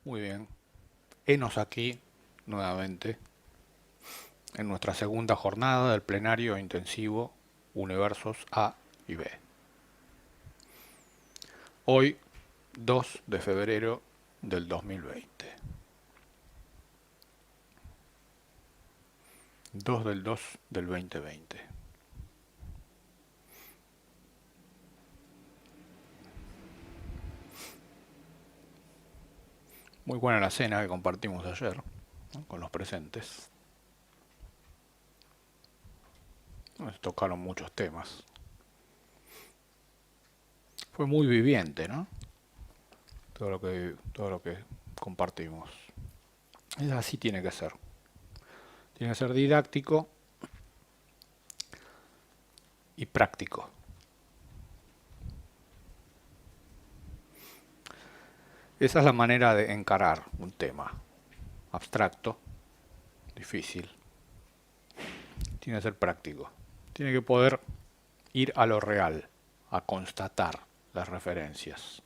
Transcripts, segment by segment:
Muy bien. Henos aquí nuevamente en nuestra segunda jornada del plenario intensivo Universos A y B. Hoy, 2 de febrero del 2020. 2 del 2 del 2020. Muy buena la cena que compartimos ayer, ¿no?, con los presentes. Nos tocaron muchos temas. Fue muy viviente, ¿no? Todo lo que compartimos. Así tiene que ser. Tiene que ser didáctico y práctico. Esa es la manera de encarar un tema abstracto, difícil. Tiene que ser práctico. Tiene que poder ir a lo real, a constatar las referencias.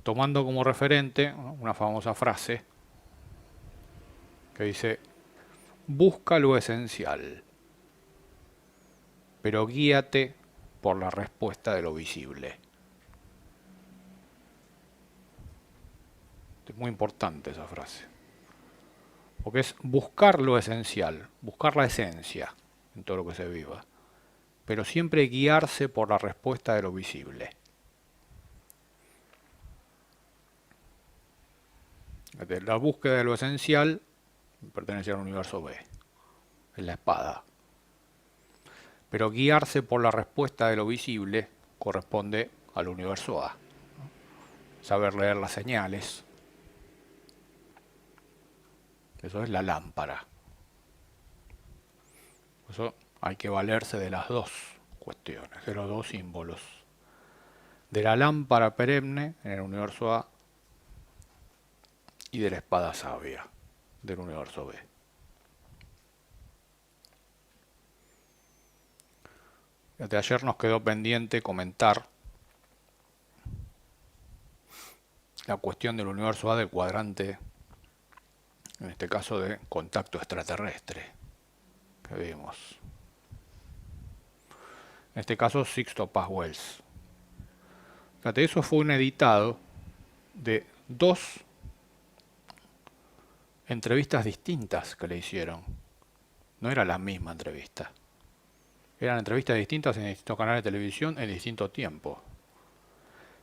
Tomando como referente una famosa frase que dice: busca lo esencial, pero guíate por la respuesta de lo visible. Es muy importante esa frase, porque es buscar lo esencial, buscar la esencia en todo lo que se viva, pero siempre guiarse por la respuesta de lo visible. La búsqueda de lo esencial pertenece al universo B, es la espada. Pero guiarse por la respuesta de lo visible corresponde al universo A. Saber leer las señales. Eso es la lámpara. Por eso hay que valerse de las dos cuestiones, de los dos símbolos. De la lámpara perenne en el universo A y de la espada sabia del universo B. De ayer nos quedó pendiente comentar la cuestión del universo A del cuadrante, en este caso de contacto extraterrestre, que vimos. En este caso Sixto Paz Wells. Fíjate, eso fue un editado de dos entrevistas distintas que le hicieron. No era la misma entrevista. Eran entrevistas distintas en distintos canales de televisión en distinto tiempo.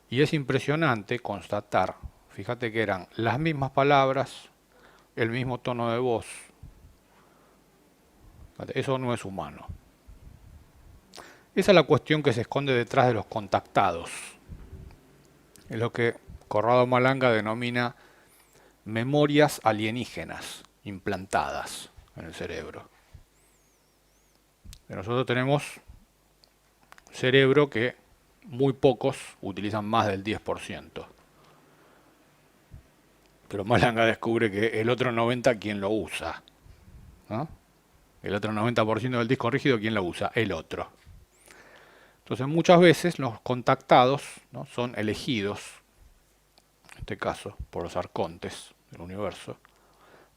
Y es impresionante constatar, fíjate que eran las mismas palabras, el mismo tono de voz. Fíjate, eso no es humano. Esa es la cuestión que se esconde detrás de los contactados. Es lo que Corrado Malanga denomina memorias alienígenas implantadas en el cerebro. Nosotros tenemos cerebro que muy pocos utilizan más del 10%. Pero Malanga descubre que el otro 90% ¿quién lo usa? ¿No? El otro 90% del disco rígido ¿quién lo usa? El otro. Entonces muchas veces los contactados, ¿no?, son elegidos, en este caso por los arcontes del universo,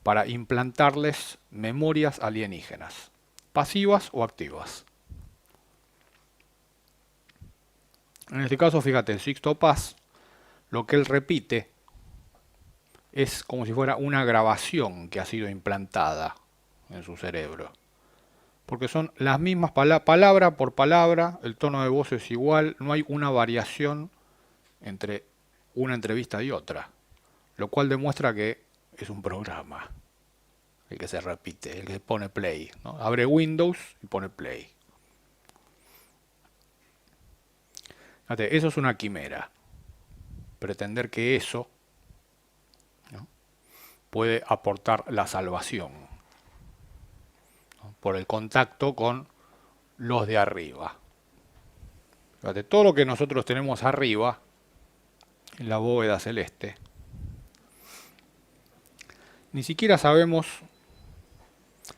para implantarles memorias alienígenas, pasivas o activas. En este caso, fíjate, el Sixto Paz, lo que él repite es como si fuera una grabación que ha sido implantada en su cerebro. Porque son las mismas palabra por palabra, el tono de voz es igual, no hay una variación entre una entrevista y otra, lo cual demuestra que es un programa el que se repite, el que pone play, ¿no? Abre Windows y pone play. Fíjate, eso es una quimera. Pretender que eso, ¿no?, puede aportar la salvación, ¿no?, por el contacto con los de arriba. Fíjate, todo lo que nosotros tenemos arriba, en la bóveda celeste, ni siquiera sabemos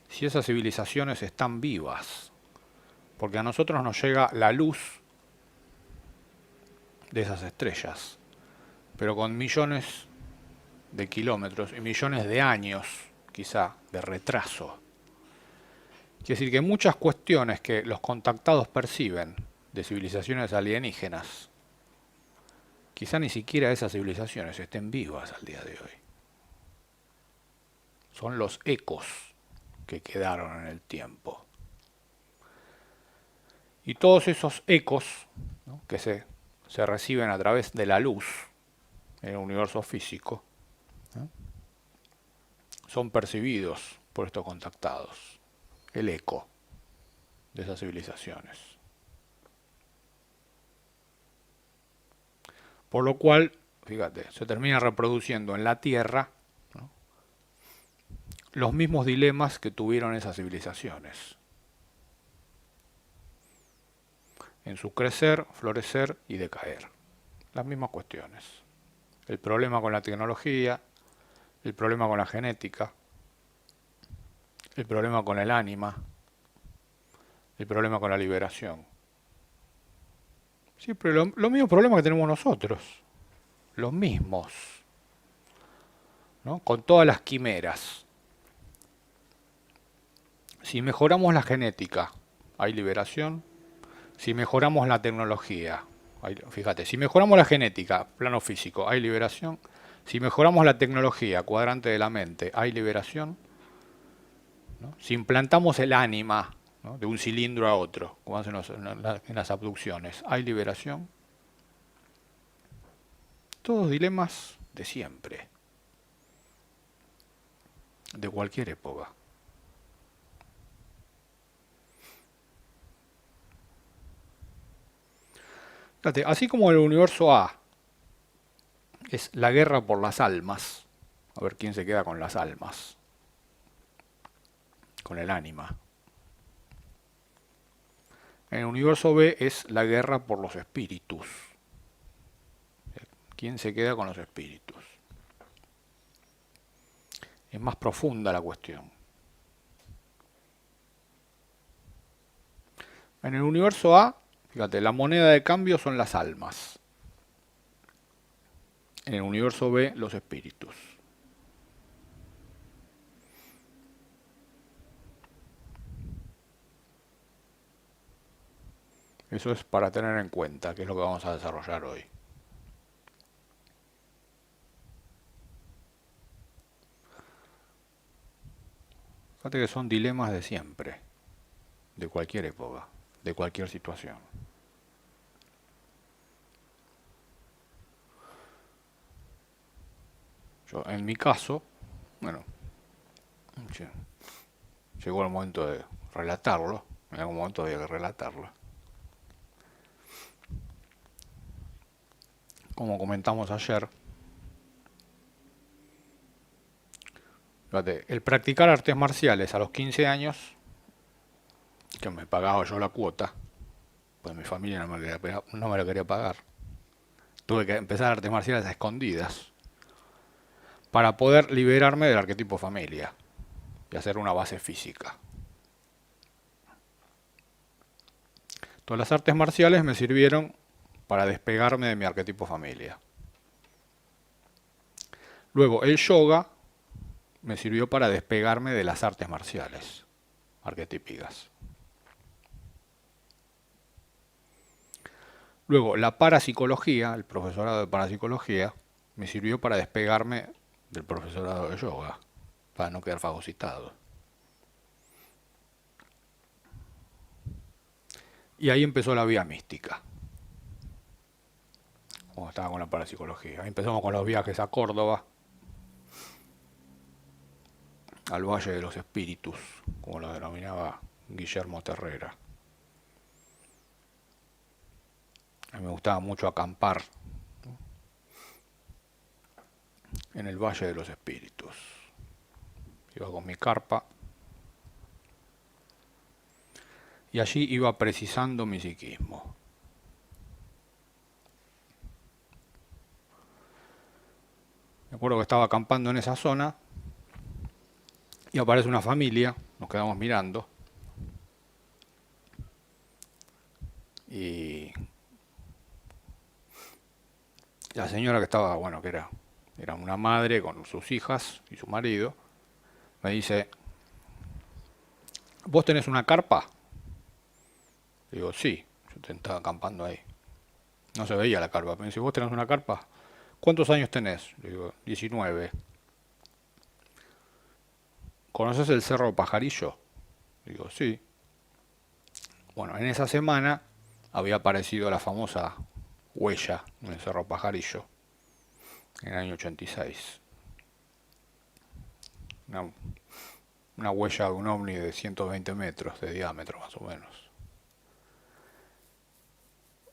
si esas civilizaciones están vivas, porque a nosotros nos llega la luz de esas estrellas, pero con millones de kilómetros y millones de años, quizá, de retraso. Quiere decir que muchas cuestiones que los contactados perciben de civilizaciones alienígenas, quizá ni siquiera esas civilizaciones estén vivas al día de hoy. Son los ecos que quedaron en el tiempo. Y todos esos ecos, ¿no?, que se reciben a través de la luz en el universo físico, ¿no?, son percibidos por estos contactados. El eco de esas civilizaciones. Por lo cual, fíjate, se termina reproduciendo en la Tierra, ¿no?, los mismos dilemas que tuvieron esas civilizaciones. En su crecer, florecer y decaer. Las mismas cuestiones. El problema con la tecnología, el problema con la genética, el problema con el ánima, el problema con la liberación. Siempre los mismos problemas que tenemos nosotros. Los mismos. ¿No? Con todas las quimeras. Si mejoramos la genética, hay liberación. Si mejoramos la tecnología, fíjate, si mejoramos la genética, plano físico, hay liberación. Si mejoramos la tecnología, cuadrante de la mente, hay liberación, ¿no? Si implantamos el ánima, ¿no?, de un cilindro a otro, como hacen en las abducciones, hay liberación. Todos dilemas de siempre, de cualquier época. Fíjate, así como el universo A es la guerra por las almas, a ver quién se queda con las almas, con el ánima. En el universo B es la guerra por los espíritus. ¿Quién se queda con los espíritus? Es más profunda la cuestión. En el universo A, fíjate, la moneda de cambio son las almas. En el universo B, los espíritus. Eso es para tener en cuenta, que es lo que vamos a desarrollar hoy. Fíjate que son dilemas de siempre, de cualquier época, de cualquier situación. Yo, en mi caso, bueno, llegó el momento de relatarlo, en algún momento había que relatarlo. Como comentamos ayer, fíjate, el practicar artes marciales a los 15 años, que me pagaba yo la cuota, pues mi familia no me la quería pagar. Tuve que empezar artes marciales a escondidas para poder liberarme del arquetipo familia y hacer una base física. Todas las artes marciales me sirvieron para despegarme de mi arquetipo familia. Luego, el yoga me sirvió para despegarme de las artes marciales arquetípicas. Luego, la parapsicología, el profesorado de parapsicología, me sirvió para despegarme del profesorado de yoga, para no quedar fagocitado. Y ahí empezó la vía mística, como estaba con la parapsicología. Ahí empezamos con los viajes a Córdoba, al Valle de los Espíritus, como lo denominaba Guillermo Terrera. A mí me gustaba mucho acampar, ¿no?, en el Valle de los Espíritus. Iba con mi carpa y allí iba precisando mi psiquismo. Me acuerdo que estaba acampando en esa zona y aparece una familia, nos quedamos mirando y La señora que estaba, bueno, que era una madre con sus hijas y su marido, me dice, ¿vos tenés una carpa? Digo, sí, yo estaba acampando ahí. No se veía la carpa. Me dice, ¿vos tenés una carpa? ¿Cuántos años tenés? Le digo, 19. ¿Conoces el Cerro Pajarillo? Digo, sí. Bueno, en esa semana había aparecido la famosa huella en el Cerro Pajarillo, en el año 86. Una, una huella de un ovni de 120 metros de diámetro, más o menos.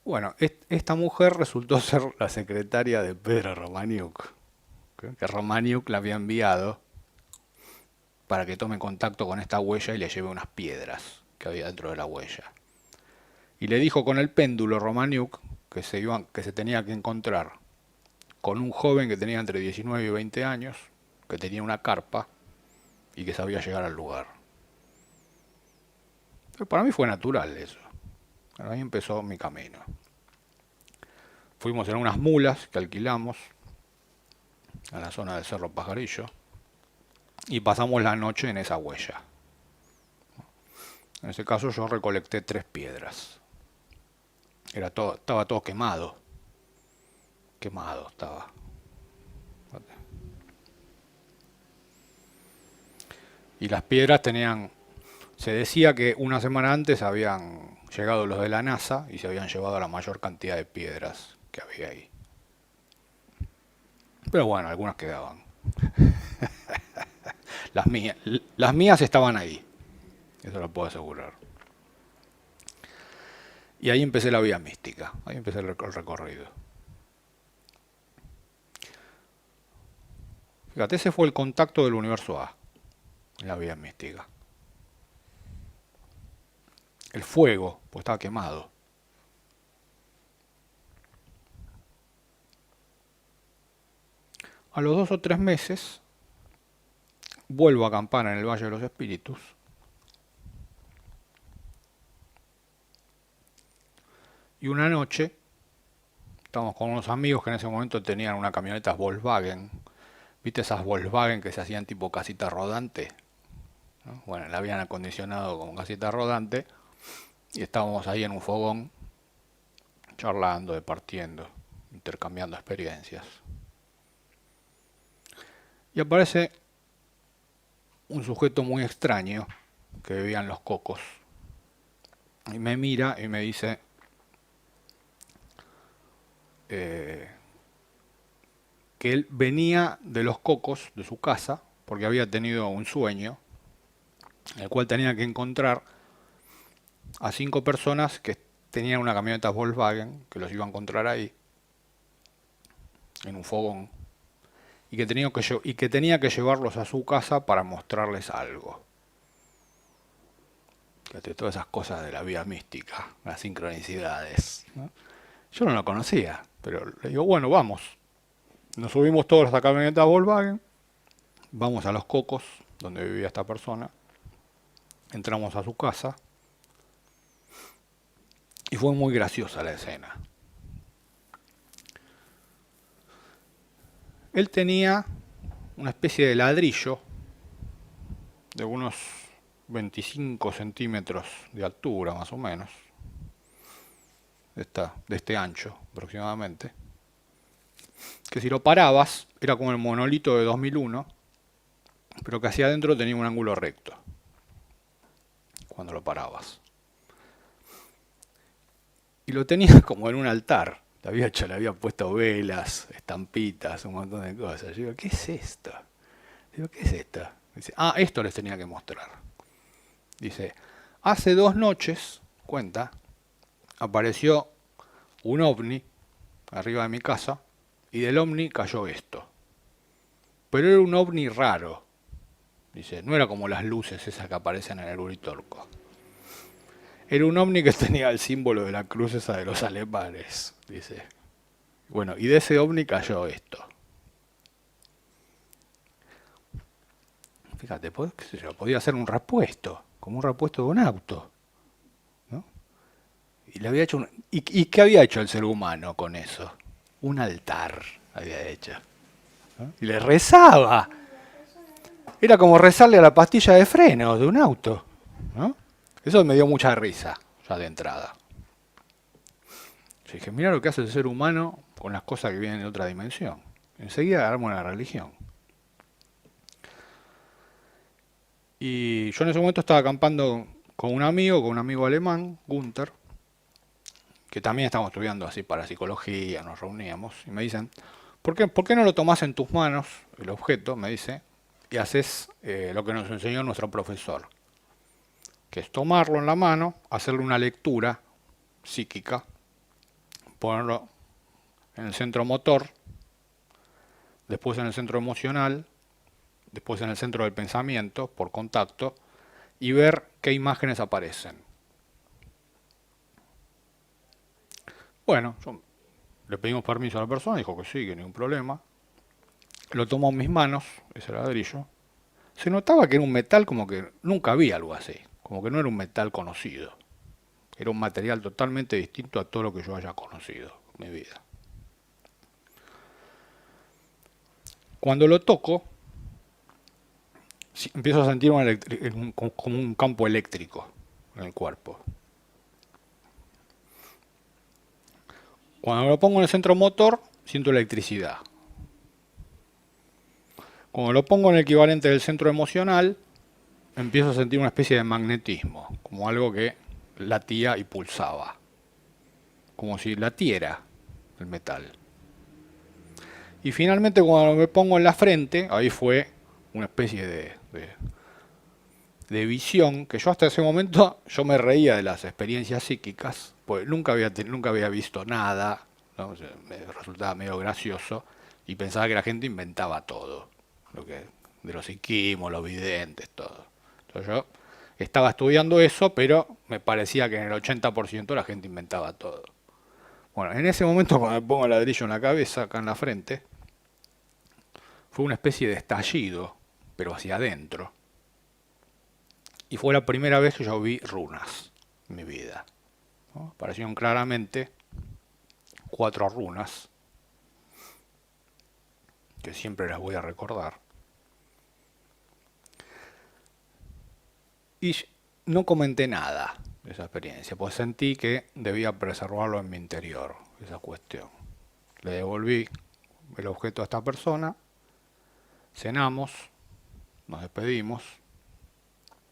Bueno, esta mujer resultó ser la secretaria de Pedro Romaniuk, que Romaniuk la había enviado para que tome contacto con esta huella y le lleve unas piedras que había dentro de la huella. Y le dijo con el péndulo Romaniuk que se tenía que encontrar con un joven que tenía entre 19 y 20 años, que tenía una carpa y que sabía llegar al lugar. Pero para mí fue natural eso. Ahí empezó mi camino. Fuimos en unas mulas que alquilamos a la zona del Cerro Pajarillo y pasamos la noche en esa huella. En ese caso yo recolecté 3 piedras. Estaba todo quemado. Quemado estaba. Y las piedras tenían... Se decía que una semana antes habían llegado los de la NASA y se habían llevado la mayor cantidad de piedras que había ahí. Pero bueno, algunas quedaban. Las mías estaban ahí. Eso lo puedo asegurar. Y ahí empecé la vía mística. Ahí empecé el recorrido. Fíjate, ese fue el contacto del universo A en la vía mística. El fuego, pues estaba quemado. A los 2 o 3 meses vuelvo a acampar en el Valle de los Espíritus. Y una noche estamos con unos amigos que en ese momento tenían una camioneta Volkswagen. ¿Viste esas Volkswagen que se hacían tipo casita rodante? ¿No? Bueno, la habían acondicionado como casita rodante y estábamos ahí en un fogón charlando, departiendo, intercambiando experiencias. Y aparece un sujeto muy extraño que vivía en Los Cocos y me mira y me dice que él venía de Los Cocos, de su casa, porque había tenido un sueño en el cual tenía que encontrar a 5 personas que tenían una camioneta Volkswagen, que los iba a encontrar ahí, en un fogón, y que tenía que llevarlos a su casa para mostrarles algo. Fíjate, todas esas cosas de la vida mística, las sincronicidades, ¿no? Yo no lo conocía, pero le digo, bueno, vamos. Nos subimos todos a la camioneta Volkswagen, vamos a Los Cocos, donde vivía esta persona, entramos a su casa, y fue muy graciosa la escena. Él tenía una especie de ladrillo de unos 25 centímetros de altura, más o menos, de este ancho aproximadamente, que si lo parabas era como el monolito de 2001, pero que hacia adentro tenía un ángulo recto cuando lo parabas. Y lo tenía como en un altar. Le había puesto velas, estampitas, un montón de cosas. Yo digo, ¿qué es esto? Digo, ¿qué es esto? Dice, esto les tenía que mostrar. Dice, hace 2 noches, cuenta, apareció un ovni arriba de mi casa y del ovni cayó esto. Pero era un ovni raro. Dice, no era como las luces esas que aparecen en el Uritorco. Era un ovni que tenía el símbolo de la cruz esa de los alemanes, dice. Bueno, y de ese ovni cayó esto. Fíjate, qué sé yo, podía ser un repuesto, como un repuesto de un auto, ¿no? Y le había hecho ¿Y qué había hecho el ser humano con eso? Un altar había hecho, ¿no? Y le rezaba. Era como rezarle a la pastilla de freno de un auto, ¿no? Eso me dio mucha risa, ya de entrada. Yo dije, mira lo que hace el ser humano con las cosas que vienen de otra dimensión. Enseguida arma una religión. Y yo en ese momento estaba acampando con un amigo alemán, Gunther, que también estábamos estudiando así para psicología, nos reuníamos, y me dicen, por qué no lo tomás en tus manos, el objeto, me dice, y haces lo que nos enseñó nuestro profesor, que es tomarlo en la mano, hacerle una lectura psíquica, ponerlo en el centro motor, después en el centro emocional, después en el centro del pensamiento, por contacto, y ver qué imágenes aparecen. Bueno, le pedimos permiso a la persona, dijo que sí, que ningún problema. Lo tomó en mis manos, ese ladrillo. Se notaba que era un metal como que nunca había algo así, como que no era un metal conocido. Era un material totalmente distinto a todo lo que yo haya conocido en mi vida. Cuando lo toco, empiezo a sentir como un campo eléctrico en el cuerpo. Cuando lo pongo en el centro motor, siento electricidad. Cuando lo pongo en el equivalente del centro emocional, empiezo a sentir una especie de magnetismo, como algo que latía y pulsaba, como si latiera el metal. Y finalmente cuando me pongo en la frente, ahí fue una especie de visión, que yo hasta ese momento yo me reía de las experiencias psíquicas, pues nunca había visto nada, ¿no? O sea, me resultaba medio gracioso y pensaba que la gente inventaba todo, de los psiquismos, los videntes, todo. Entonces yo estaba estudiando eso, pero me parecía que en el 80% la gente inventaba todo. Bueno, en ese momento cuando me pongo el ladrillo en la cabeza, acá en la frente, fue una especie de estallido, pero hacia adentro. Y fue la primera vez que yo vi runas en mi vida, ¿no? Aparecieron claramente 4 runas, que siempre las voy a recordar. Y no comenté nada de esa experiencia, pues sentí que debía preservarlo en mi interior, esa cuestión. Le devolví el objeto a esta persona, cenamos, nos despedimos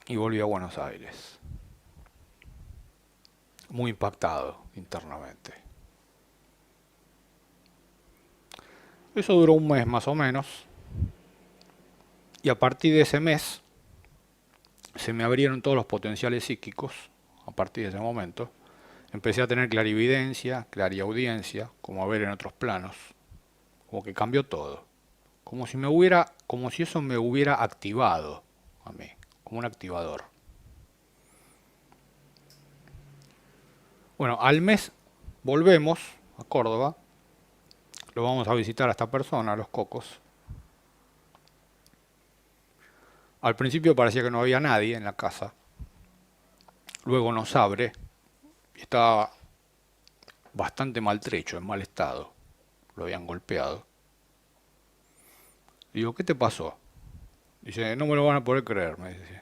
y volví a Buenos Aires. Muy impactado internamente. Eso duró un mes más o menos, y a partir de ese mes se me abrieron todos los potenciales psíquicos. A partir de ese momento empecé a tener clarividencia, clariaudiencia, como a ver en otros planos, como que cambió todo, como si eso me hubiera activado a mí, como un activador. Bueno, al mes volvemos a Córdoba, lo vamos a visitar a esta persona, a Los Cocos. Al principio parecía que no había nadie en la casa, luego nos abre y estaba bastante maltrecho, en mal estado, lo habían golpeado. Digo, ¿qué te pasó? Dice, no me lo van a poder creer, me dice.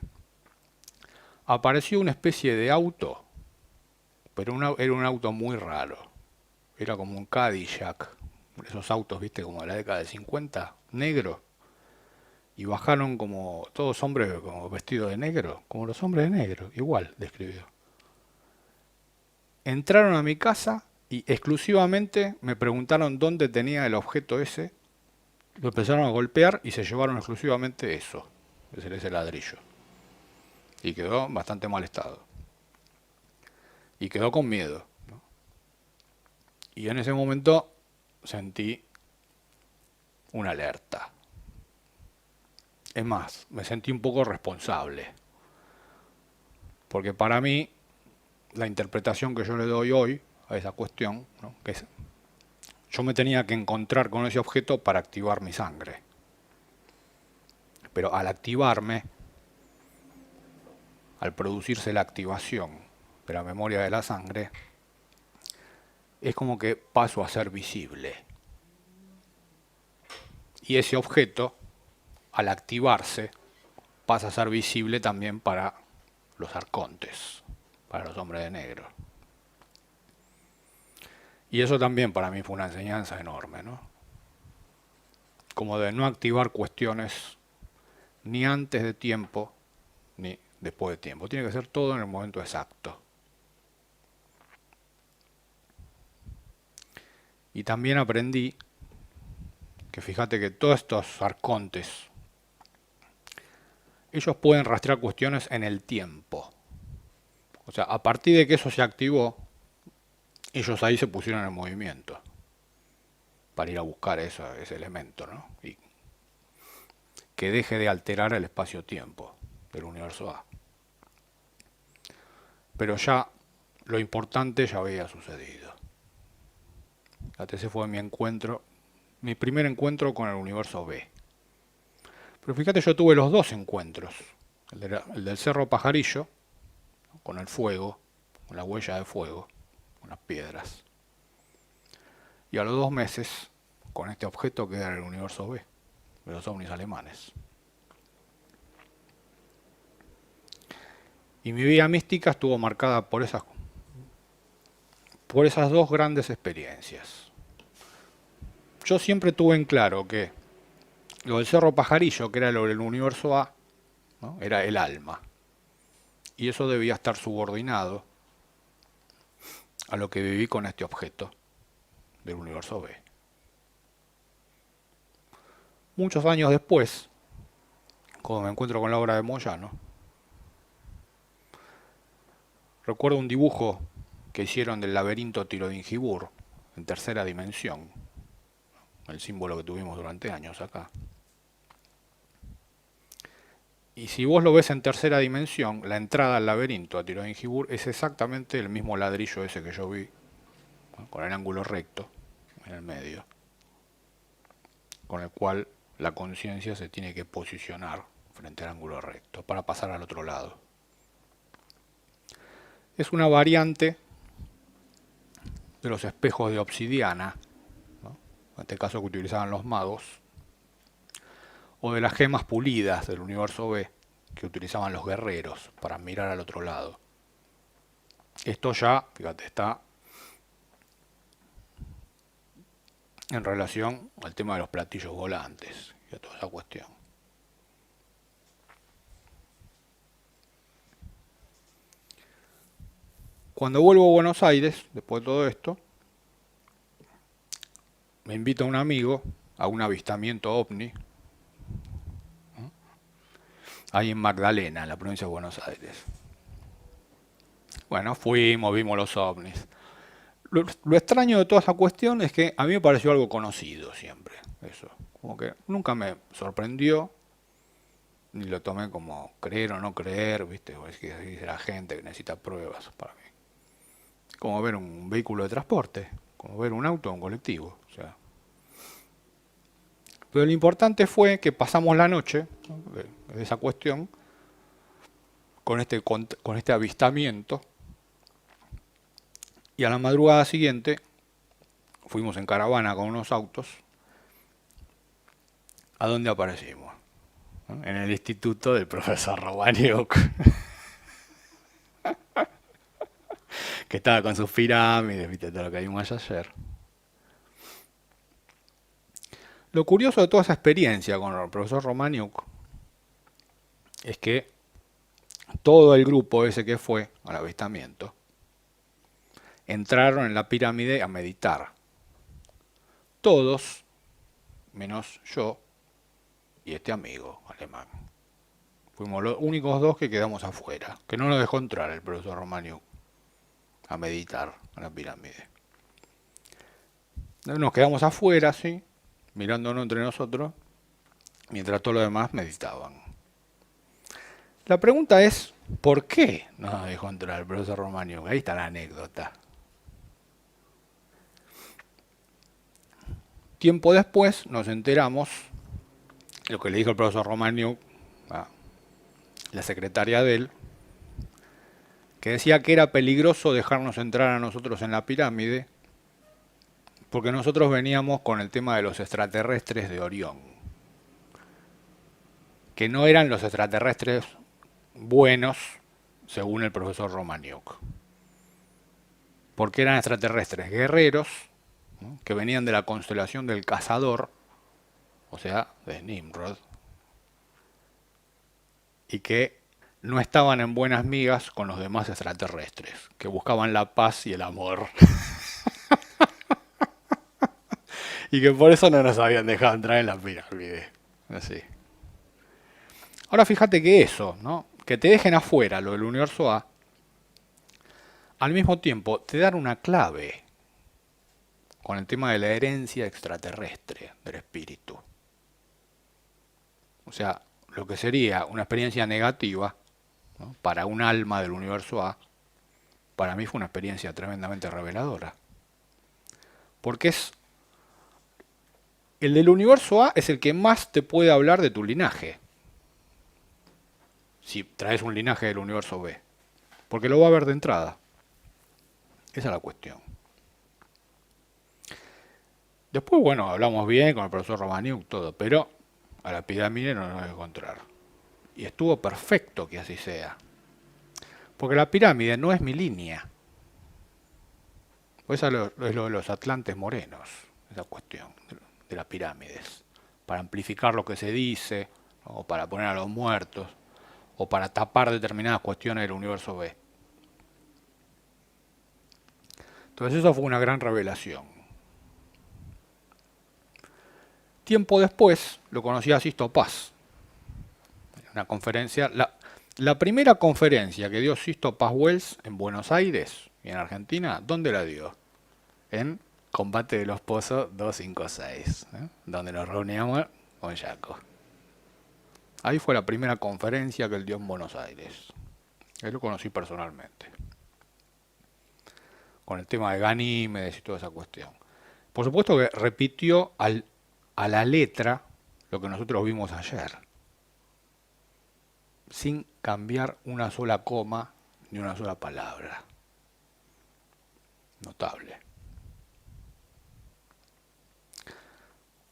Apareció una especie de auto, pero era un auto muy raro. Era como un Cadillac, esos autos, viste, como de la década del 50, negro. Y bajaron como todos hombres como vestidos de negro, como los hombres de negro, igual describió. Entraron a mi casa y exclusivamente me preguntaron dónde tenía el objeto ese. Lo empezaron a golpear y se llevaron exclusivamente eso, ese ladrillo. Y quedó en bastante mal estado. Y quedó con miedo, ¿no? Y en ese momento sentí una alerta. Es más, me sentí un poco responsable. Porque para mí, la interpretación que yo le doy hoy a esa cuestión, ¿no? Que es, yo me tenía que encontrar con ese objeto para activar mi sangre. Pero al activarme, al producirse la activación de la memoria de la sangre, es como que paso a ser visible. Y ese objeto, al activarse, pasa a ser visible también para los arcontes, para los hombres de negro. Y eso también para mí fue una enseñanza enorme, ¿no? Como de no activar cuestiones ni antes de tiempo ni después de tiempo. Tiene que ser todo en el momento exacto. Y también aprendí que fíjate que todos estos arcontes, ellos pueden rastrear cuestiones en el tiempo. O sea, a partir de que eso se activó, ellos ahí se pusieron en movimiento para ir a buscar ese elemento, ¿no? Y que deje de alterar el espacio-tiempo del universo A. Pero ya lo importante ya había sucedido. Ese fue mi encuentro, mi primer encuentro con el universo B. Pero fíjate, yo tuve los dos encuentros. El del Cerro Pajarillo, con el fuego, con la huella de fuego, con las piedras. Y a los 2 meses, con este objeto que era el universo B, de los ovnis alemanes. Y mi vida mística estuvo marcada por esas dos grandes experiencias. Yo siempre tuve en claro que lo del Cerro Pajarillo, que era lo del universo A, ¿no? Era el alma. Y eso debía estar subordinado a lo que viví con este objeto del universo B. Muchos años después, cuando me encuentro con la obra de Moyano, recuerdo un dibujo que hicieron del laberinto Tirodingibur en tercera dimensión, el símbolo que tuvimos durante años acá. Y si vos lo ves en tercera dimensión, la entrada al laberinto a Tirodingibur es exactamente el mismo ladrillo ese que yo vi, ¿no? Con el ángulo recto en el medio, con el cual la conciencia se tiene que posicionar frente al ángulo recto para pasar al otro lado. Es una variante de los espejos de obsidiana, ¿no? En este caso que utilizaban los magos, o de las gemas pulidas del universo B que utilizaban los guerreros para mirar al otro lado. Esto ya, fíjate, está en relación al tema de los platillos volantes y a toda esa cuestión. Cuando vuelvo a Buenos Aires, después de todo esto, me invita un amigo a un avistamiento ovni, ¿no? Ahí en Magdalena, en la provincia de Buenos Aires. Bueno, fuimos, vimos los ovnis. Lo extraño de toda esa cuestión es que a mí me pareció algo conocido siempre, eso. Como que nunca me sorprendió, ni lo tomé como creer o no creer, ¿viste? O es que dice la gente que necesita pruebas para mí. Como ver un vehículo de transporte, como ver un auto o un colectivo, o sea. Pero lo importante fue que pasamos la noche, ¿no? de esa cuestión con este avistamiento, y a la madrugada siguiente fuimos en caravana con unos autos. ¿A dónde aparecimos? ¿No? En el instituto del profesor Romaniuk, que estaba con sus pirámides, viste todo lo que vimos ayer. Lo curioso de toda esa experiencia con el profesor Romaniuk es que todo el grupo ese que fue al avistamiento entraron en la pirámide a meditar. Todos, menos yo y este amigo alemán. Fuimos los únicos dos que quedamos afuera, que no nos dejó entrar el profesor Romaniuk a meditar en la pirámide. Nos quedamos afuera, sí, mirándonos entre nosotros, mientras todos los demás meditaban. La pregunta es, ¿por qué no nos dejó entrar el profesor Romaniuk? Ahí está la anécdota. Tiempo después nos enteramos lo que le dijo el profesor Romaniuk a la secretaria de él, que decía que era peligroso dejarnos entrar a nosotros en la pirámide porque nosotros veníamos con el tema de los extraterrestres de Orión. que no eran los extraterrestres buenos, según el profesor Romaniuk. Porque eran extraterrestres guerreros, ¿no?, que venían de la constelación del Cazador, o sea, de Nimrod, y que no estaban en buenas migas con los demás extraterrestres, que buscaban la paz y el amor. Y que por eso no nos habían dejado entrar en la pirámide. Así. Ahora fíjate que eso, ¿no?, que te dejen afuera lo del universo A, al mismo tiempo te dan una clave con el tema de la herencia extraterrestre del espíritu. O sea, lo que sería una experiencia negativa, ¿no?, para un alma del universo A, para mí fue una experiencia tremendamente reveladora. Porque el del universo A es el que más te puede hablar de tu linaje. Si traes un linaje del universo B. Porque lo va a ver de entrada. Esa es la cuestión. Después, bueno, hablamos bien con el profesor Romaniuk, todo, pero a la pirámide no nos vamos a encontrar. Y estuvo perfecto que así sea. Porque la pirámide no es mi línea. Pues eso es lo de los atlantes morenos, esa cuestión de las pirámides. Para amplificar lo que se dice, o para poner a los muertos, o para tapar determinadas cuestiones del universo B. Entonces eso fue una gran revelación. Tiempo después lo conocí a Sisto Paz. Una conferencia, la primera conferencia que dio Sisto Paz Wells en Buenos Aires y en Argentina, ¿dónde la dio? En Combate de los Pozos 256, donde nos reuníamos con Jaco. Ahí fue la primera conferencia que él dio en Buenos Aires. Él lo conocí personalmente. Con el tema de Ganímedes y toda esa cuestión. Por supuesto que repitió a la letra lo que nosotros vimos ayer. Sin cambiar una sola coma ni una sola palabra. Notable.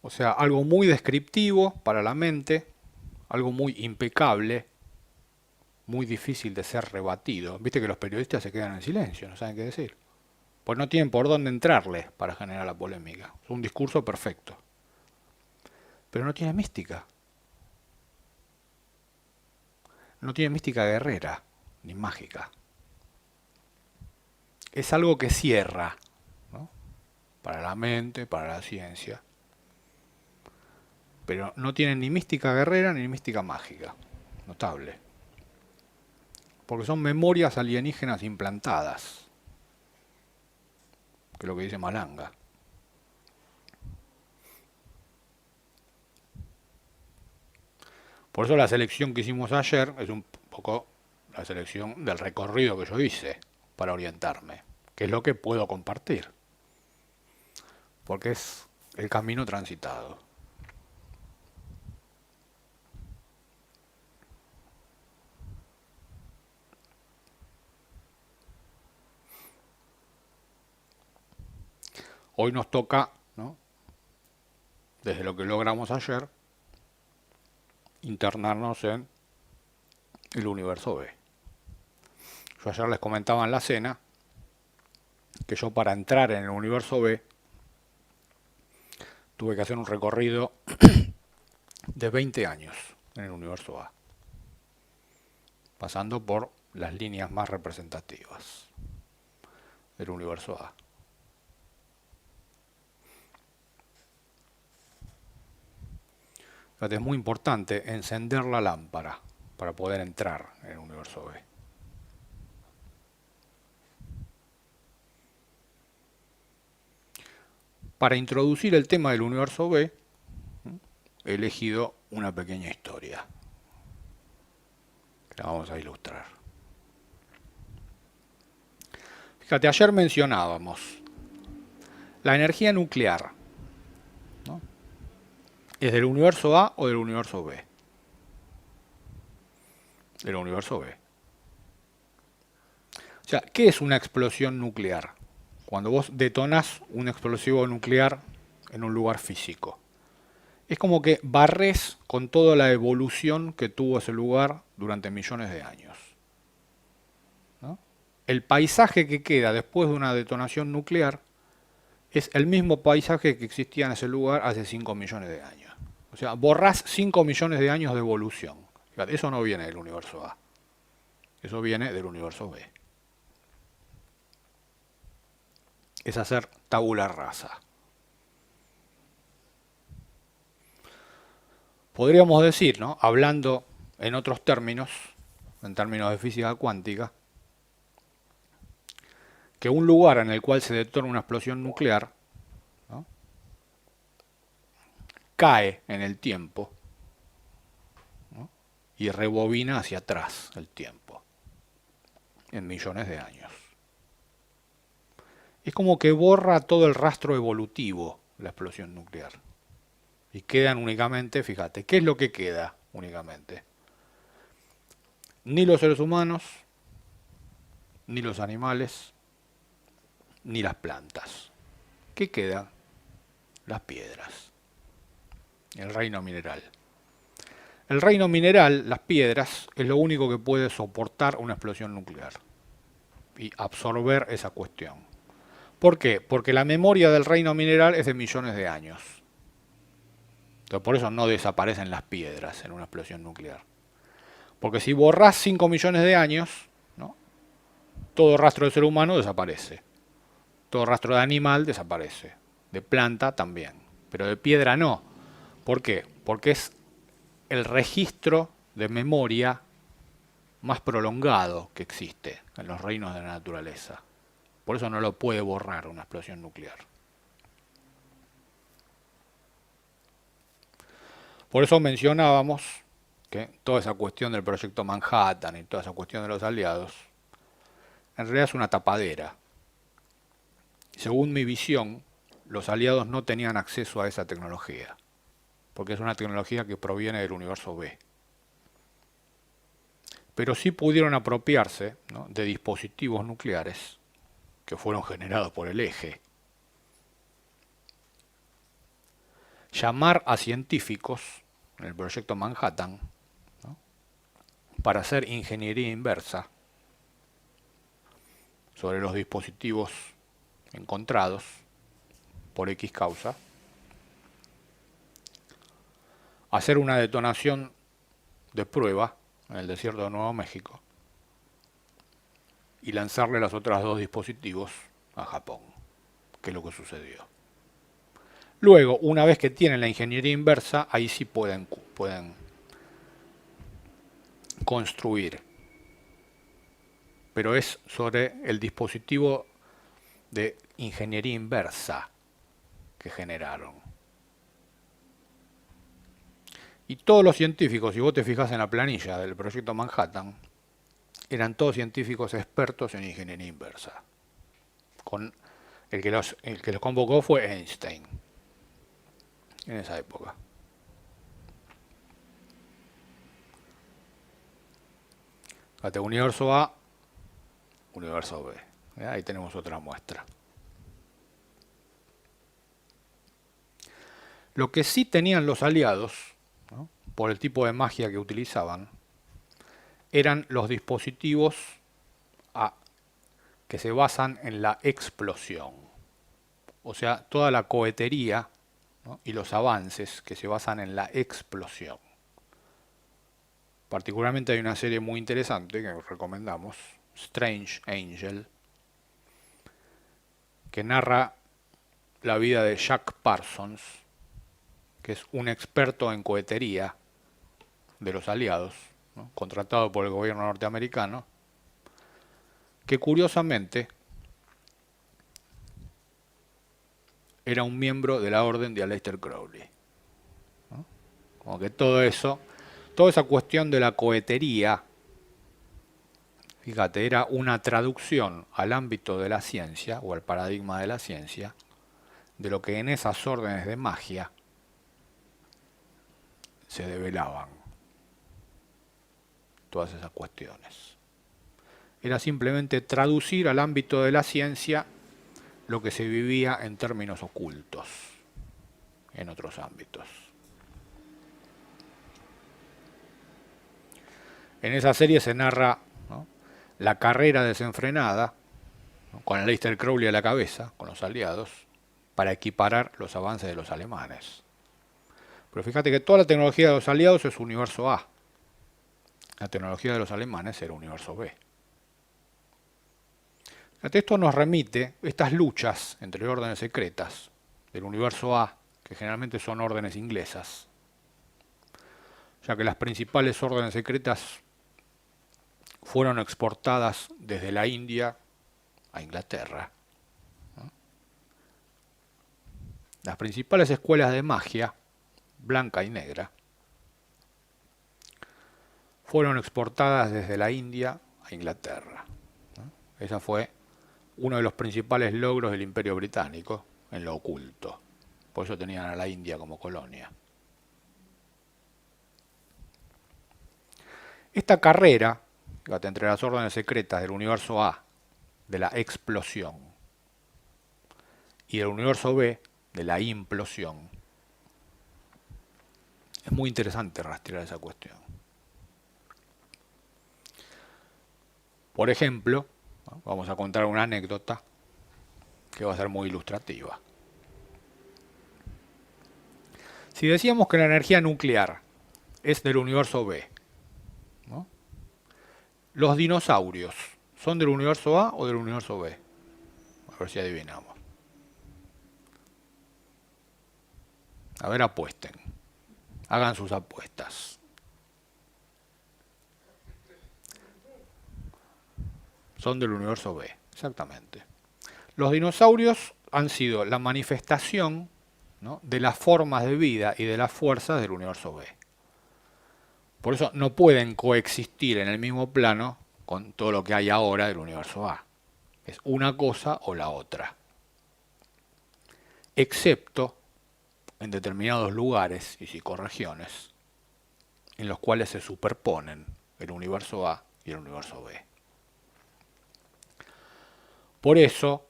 O sea, algo muy descriptivo para la mente, algo muy impecable, muy difícil de ser rebatido. Viste que los periodistas se quedan en silencio, no saben qué decir. Pues no tienen por dónde entrarle para generar la polémica. Es un discurso perfecto. Pero no tiene mística. No tiene mística guerrera, ni mágica. Es algo que cierra, ¿no?, para la mente, para la ciencia. Pero no tiene ni mística guerrera ni mística mágica. Notable. Porque son memorias alienígenas implantadas. Que es lo que dice Malanga. Por eso la selección que hicimos ayer es un poco la selección del recorrido que yo hice para orientarme, que es lo que puedo compartir. Porque es el camino transitado. Hoy nos toca, ¿no?, desde lo que logramos ayer, internarnos en el universo B. Yo ayer les comentaba en la cena que yo, para entrar en el universo B, tuve que hacer un recorrido de 20 años en el universo A, pasando por las líneas más representativas del universo A. Es muy importante encender la lámpara para poder entrar en el universo B. Para introducir el tema del universo B, he elegido una pequeña historia que la vamos a ilustrar. Fíjate, ayer mencionábamos la energía nuclear, ¿no?, ¿es del universo A o del universo B? Del universo B. O sea, ¿qué es una explosión nuclear? Cuando vos detonás un explosivo nuclear en un lugar físico. Es como que barres con toda la evolución que tuvo ese lugar durante millones de años, ¿no? El paisaje que queda después de una detonación nuclear es el mismo paisaje que existía en ese lugar hace 5 millones de años. O sea, borrás 5 millones de años de evolución. Fíjate, eso no viene del universo A, eso viene del universo B. Es hacer tabula rasa. Podríamos decir, ¿no? Hablando en otros términos, en términos de física cuántica, que un lugar en el cual se detona una explosión nuclear, ¿no?, cae en el tiempo, ¿no?, y rebobina hacia atrás el tiempo, en millones de años. Es como que borra todo el rastro evolutivo la explosión nuclear. Y quedan únicamente, fíjate, ¿qué es lo que queda únicamente? Ni los seres humanos, ni los animales, ni las plantas. ¿Qué quedan? Las piedras. El reino mineral. El reino mineral, las piedras, es lo único que puede soportar una explosión nuclear y absorber esa cuestión. ¿Por qué? Porque la memoria del reino mineral es de millones de años. Entonces, por eso no desaparecen las piedras en una explosión nuclear. Porque si borrás 5 millones de años, ¿no?, todo rastro de ser humano desaparece. Todo rastro de animal desaparece. De planta también. Pero de piedra no. ¿Por qué? Porque es el registro de memoria más prolongado que existe en los reinos de la naturaleza. Por eso no lo puede borrar una explosión nuclear. Por eso mencionábamos que toda esa cuestión del proyecto Manhattan y toda esa cuestión de los aliados, en realidad es una tapadera. Según mi visión, los aliados no tenían acceso a esa tecnología, porque es una tecnología que proviene del universo B. Pero sí pudieron apropiarse, ¿no?, de dispositivos nucleares que fueron generados por el eje. Llamar a científicos en el proyecto Manhattan, ¿no?, para hacer ingeniería inversa sobre los dispositivos encontrados por X causa, hacer una detonación de prueba en el desierto de Nuevo México y lanzarle los otros dos dispositivos a Japón, que es lo que sucedió. Luego, una vez que tienen la ingeniería inversa, ahí sí pueden construir. Pero es sobre el dispositivo de ingeniería inversa que generaron. Y todos los científicos, si vos te fijas en la planilla del proyecto Manhattan, eran todos científicos expertos en ingeniería inversa. El que los convocó fue Einstein, en esa época. Fíjate, universo A, universo B. Ahí tenemos otra muestra. Lo que sí tenían los aliados, ¿no?, por el tipo de magia que utilizaban, eran los dispositivos que se basan en la explosión. O sea, toda la cohetería, ¿no?, y los avances que se basan en la explosión. Particularmente hay una serie muy interesante que recomendamos, Strange Angel, que narra la vida de Jack Parsons, que es un experto en cohetería de los aliados, ¿no?, contratado por el gobierno norteamericano, que curiosamente era un miembro de la orden de Aleister Crowley, ¿no? Como que todo eso, toda esa cuestión de la cohetería, fíjate, era una traducción al ámbito de la ciencia o al paradigma de la ciencia de lo que en esas órdenes de magia se develaban, todas esas cuestiones. Era simplemente traducir al ámbito de la ciencia lo que se vivía en términos ocultos en otros ámbitos. En esa serie se narra, ¿no?, la carrera desenfrenada, ¿no?, con Aleister Crowley a la cabeza, con los aliados, para equiparar los avances de los alemanes. Pero fíjate que toda la tecnología de los aliados es universo A. La tecnología de los alemanes era universo B. Fíjate, esto nos remite, estas luchas entre órdenes secretas del universo A, que generalmente son órdenes inglesas, ya que las principales órdenes secretas fueron exportadas desde la India a Inglaterra. Las principales escuelas de magia, blanca y negra, fueron exportadas desde la India a Inglaterra. Ese fue uno de los principales logros del Imperio Británico en lo oculto. Por eso tenían a la India como colonia. Esta carrera, fíjate, entre las órdenes secretas del universo A, de la explosión, y del universo B, de la implosión, es muy interesante rastrear esa cuestión. Por ejemplo, vamos a contar una anécdota que va a ser muy ilustrativa. Si decíamos que la energía nuclear es del universo B, ¿no?, los dinosaurios, ¿son del universo A o del universo B? A ver si adivinamos. A ver, apuesten. Hagan sus apuestas. Son del universo B, exactamente. Los dinosaurios han sido la manifestación, ¿no?, de las formas de vida y de las fuerzas del universo B. Por eso no pueden coexistir en el mismo plano con todo lo que hay ahora del universo A. Es una cosa o la otra. Excepto en determinados lugares y psicorregiones en los cuales se superponen el universo A y el universo B. Por eso,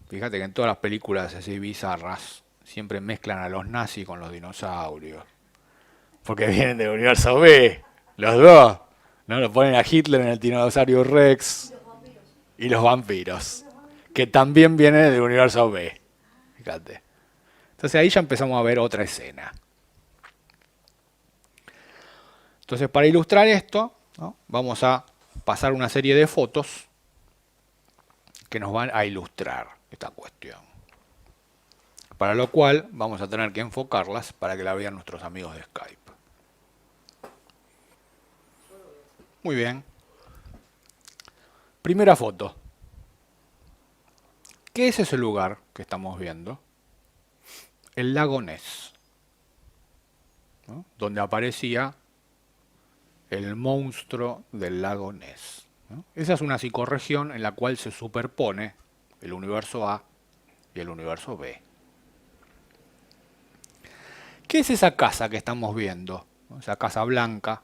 fíjate que en todas las películas así bizarras siempre mezclan a los nazis con los dinosaurios. Porque vienen del universo B, los dos. ¿No? Lo ponen a Hitler en el Tiranosaurio Rex y los vampiros, que también vienen del universo B. Fíjate. Entonces ahí ya empezamos a ver otra escena. Entonces, para ilustrar esto, ¿no?, vamos a pasar una serie de fotos que nos van a ilustrar esta cuestión. Para lo cual vamos a tener que enfocarlas para que la vean nuestros amigos de Skype. Muy bien. Primera foto. ¿Qué es ese lugar que estamos viendo? El lago Ness, ¿no?, donde aparecía el monstruo del lago Ness, ¿no? Esa es una psicorregión en la cual se superpone el universo A y el universo B. ¿Qué es esa casa que estamos viendo? Esa casa blanca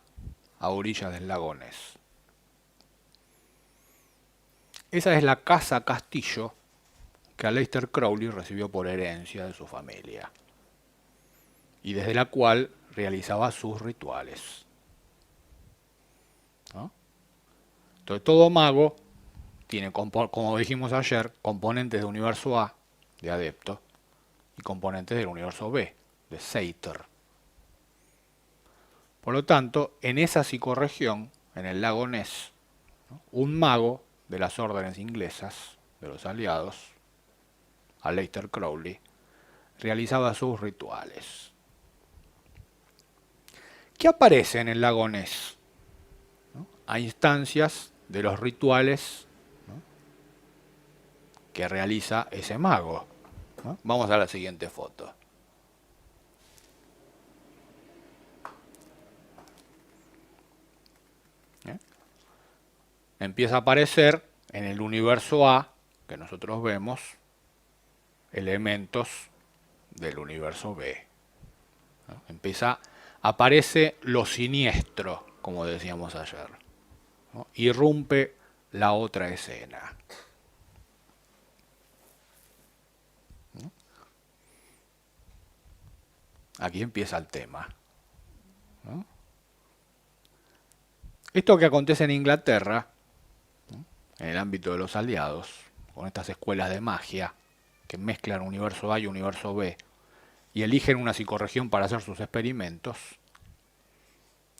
a orillas del lago Ness. Esa es la casa castillo que Aleister Crowley recibió por herencia de su familia y desde la cual realizaba sus rituales, ¿no? Entonces todo mago tiene, como dijimos ayer, componentes de universo A, de adepto, y componentes del universo B, de Seiter. Por lo tanto, en esa psicorregión, en el lago Ness, ¿no?, un mago de las órdenes inglesas, de los aliados, Aleister Crowley, realizaba sus rituales. ¿Qué aparece en el lago Ness? ¿No? A instancias de los rituales, ¿no?, que realiza ese mago, ¿no? Vamos a la siguiente foto. Empieza a aparecer en el universo A, que nosotros vemos, elementos del universo B, ¿no? Aparece lo siniestro, como decíamos ayer, ¿no? Irrumpe la otra escena. ¿No? Aquí empieza el tema, ¿no? Esto que acontece en Inglaterra, en el ámbito de los aliados, con estas escuelas de magia que mezclan universo A y universo B y eligen una psicorregión para hacer sus experimentos,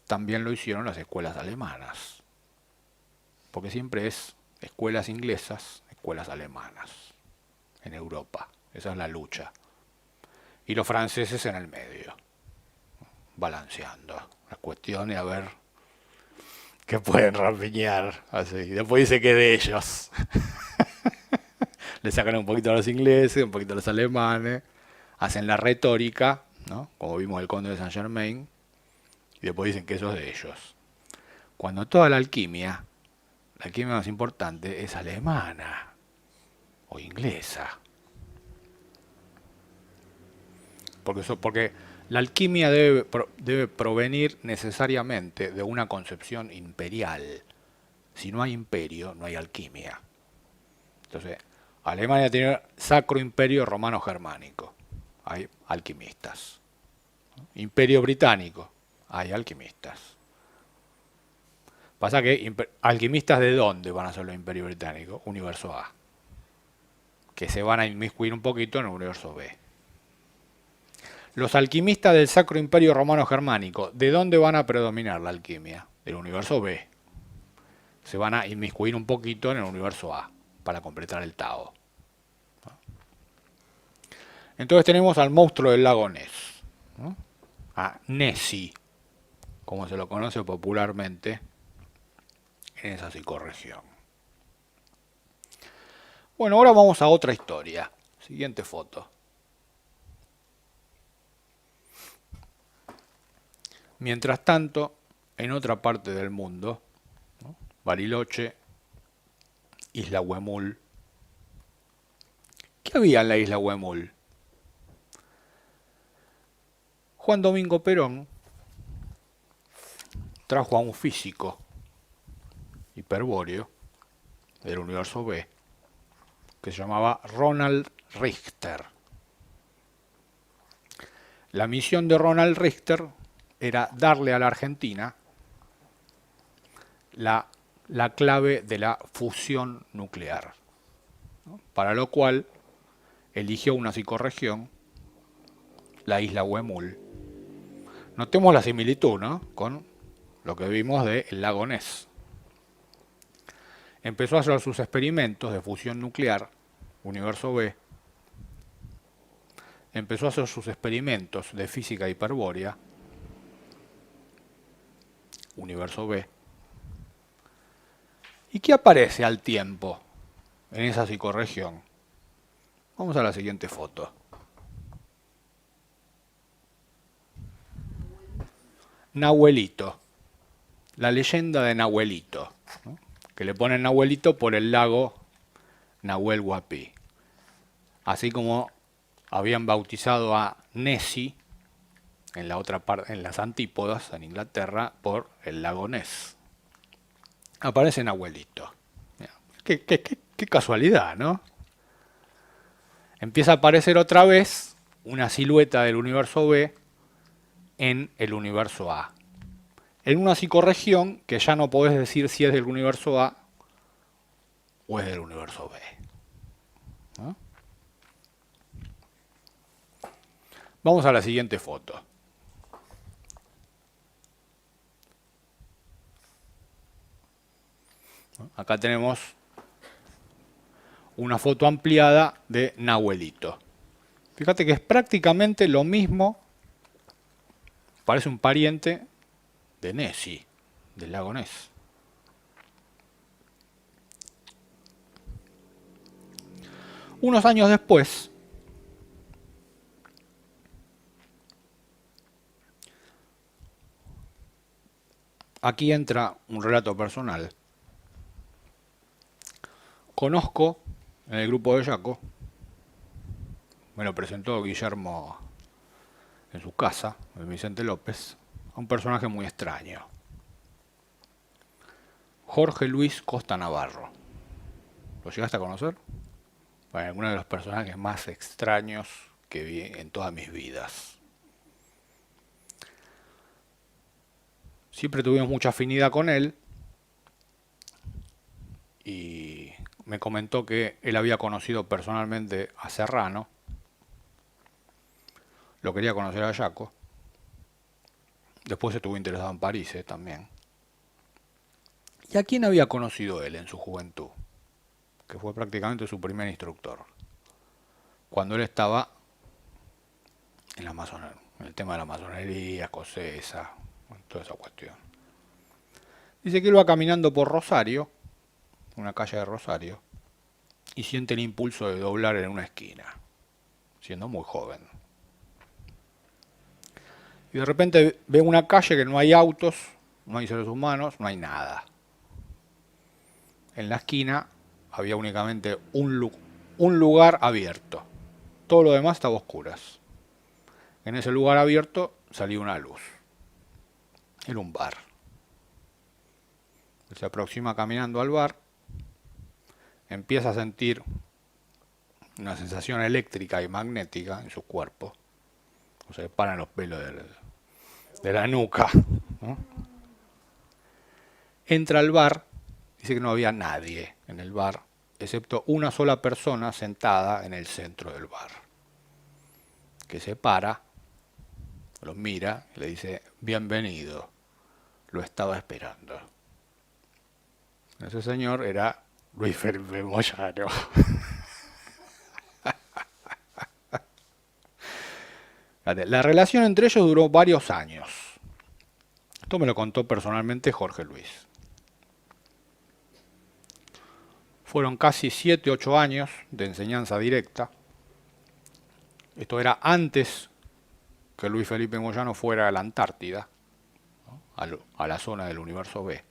también lo hicieron las escuelas alemanas. Porque siempre es escuelas inglesas, escuelas alemanas en Europa. Esa es la lucha. Y los franceses en el medio, balanceando. La cuestión es a ver qué pueden rapiñar. Así. Después dice que de ellos. Le sacan un poquito a los ingleses, un poquito a los alemanes. Hacen la retórica, ¿no? Como vimos el Conde de Saint Germain. Y después dicen que eso es de ellos. Cuando toda la alquimia más importante es alemana o inglesa. Porque la alquimia debe provenir necesariamente de una concepción imperial. Si no hay imperio, no hay alquimia. Entonces, Alemania tiene Sacro Imperio Romano Germánico. Hay alquimistas. Imperio Británico. Hay alquimistas. Pasa que alquimistas de dónde van a ser los imperios británicos? Universo A. Que se van a inmiscuir un poquito en el universo B. Los alquimistas del Sacro Imperio Romano Germánico, ¿de dónde van a predominar la alquimia? Del universo B. Se van a inmiscuir un poquito en el universo A para completar el Tao. Entonces tenemos al monstruo del lago Ness, ¿no? A Nessie, como se lo conoce popularmente en esa psicorregión. Bueno, ahora vamos a otra historia. Siguiente foto. Mientras tanto, en otra parte del mundo, ¿no? Bariloche, Isla Huemul. ¿Qué había en la Isla Huemul? Juan Domingo Perón trajo a un físico hiperbóreo del universo B que se llamaba Ronald Richter. La misión de Ronald Richter era darle a la Argentina la clave de la fusión nuclear, ¿no? Para lo cual eligió una psicorregión, la isla Huemul. Notemos la similitud, ¿no? Con lo que vimos del lago Ness. Empezó a hacer sus experimentos de fusión nuclear, universo B. Empezó a hacer sus experimentos de física hiperbórea, universo B. ¿Y qué aparece al tiempo en esa psicorregión? Vamos a la siguiente foto. Nahuelito. La leyenda de Nahuelito, ¿no? Que le ponen Nahuelito por el lago Nahuel Huapi. Así como habían bautizado a Nessie en la otra parte, en las antípodas, en Inglaterra, por el lago Ness. Aparece Nahuelito. Qué casualidad, ¿no? Empieza a aparecer otra vez una silueta del universo B en el universo A. En una psicorregión que ya no podés decir si es del universo A o es del universo B, ¿no? Vamos a la siguiente foto. Acá tenemos una foto ampliada de Nahuelito. Fíjate que es prácticamente lo mismo, parece un pariente de Nessie, del lago Ness. Unos años después, aquí entra un relato personal. Conozco en el grupo de Yaco, me lo presentó Guillermo en su casa, Vicente López, a un personaje muy extraño. Jorge Luis Costa Navarro. ¿Lo llegaste a conocer? Bueno, uno de los personajes más extraños que vi en todas mis vidas. Siempre tuvimos mucha afinidad con él, y me comentó que él había conocido personalmente a Serrano, lo quería conocer a Jaco, después estuvo interesado en París también. ¿Y a quién había conocido él en su juventud? Que fue prácticamente su primer instructor, cuando él estaba en la masonería, en el tema de la masonería escocesa, toda esa cuestión. Dice que él va caminando por Rosario, una calle de Rosario, y siente el impulso de doblar en una esquina, siendo muy joven. Y de repente ve una calle que no hay autos, no hay seres humanos, no hay nada. En la esquina había únicamente un lugar abierto. Todo lo demás estaba a oscuras. En ese lugar abierto salía una luz. Era un bar. Se aproxima caminando al bar, empieza a sentir una sensación eléctrica y magnética en su cuerpo. O se le paran los pelos de la nuca, ¿no? Entra al bar, dice que no había nadie en el bar, excepto una sola persona sentada en el centro del bar, que se para, lo mira y le dice: bienvenido, lo estaba esperando. Ese señor era Luis Felipe Moyano. La relación entre ellos duró varios años. Esto me lo contó personalmente Jorge Luis. Fueron casi 7-8 años de enseñanza directa. Esto era antes que Luis Felipe Moyano fuera a la Antártida, ¿no? A la zona del universo B.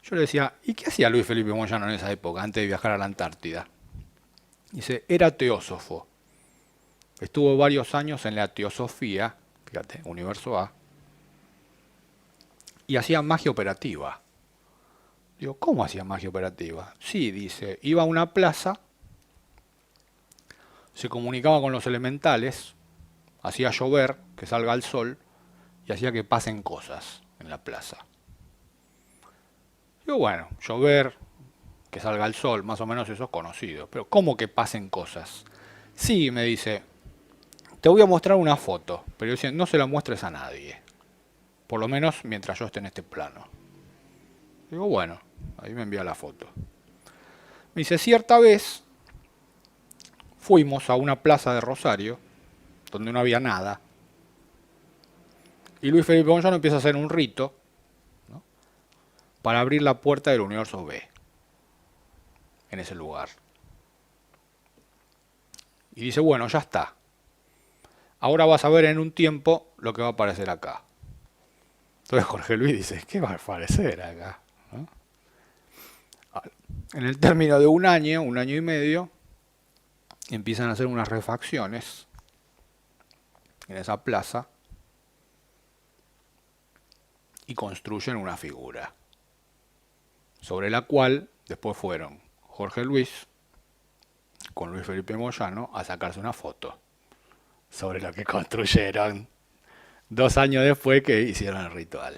Yo le decía: ¿y qué hacía Luis Felipe Moyano en esa época, antes de viajar a la Antártida? Dice: era teósofo. Estuvo varios años en la teosofía, fíjate, universo A, y hacía magia operativa. Digo: ¿cómo hacía magia operativa? Sí, dice, iba a una plaza, se comunicaba con los elementales, hacía llover, que salga el sol, y hacía que pasen cosas en la plaza. Digo: bueno, llover, que salga el sol, más o menos eso es conocido, pero ¿cómo que pasen cosas? Sí, me dice, te voy a mostrar una foto, pero dice, no se la muestres a nadie, por lo menos mientras yo esté en este plano. Digo: bueno, ahí me envía la foto. Me dice: cierta vez fuimos a una plaza de Rosario, donde no había nada, y Luis Felipe Moyano empieza a hacer un rito, ¿no?, para abrir la puerta del universo B, en ese lugar. Y dice: bueno, ya está. Ahora vas a ver en un tiempo lo que va a aparecer acá. Entonces Jorge Luis dice: ¿qué va a aparecer acá?, ¿no? En el término de un año y medio, empiezan a hacer unas refacciones en esa plaza y construyen una figura, sobre la cual después fueron Jorge Luis con Luis Felipe Moyano a sacarse una foto sobre lo que construyeron 2 años después que hicieron el ritual.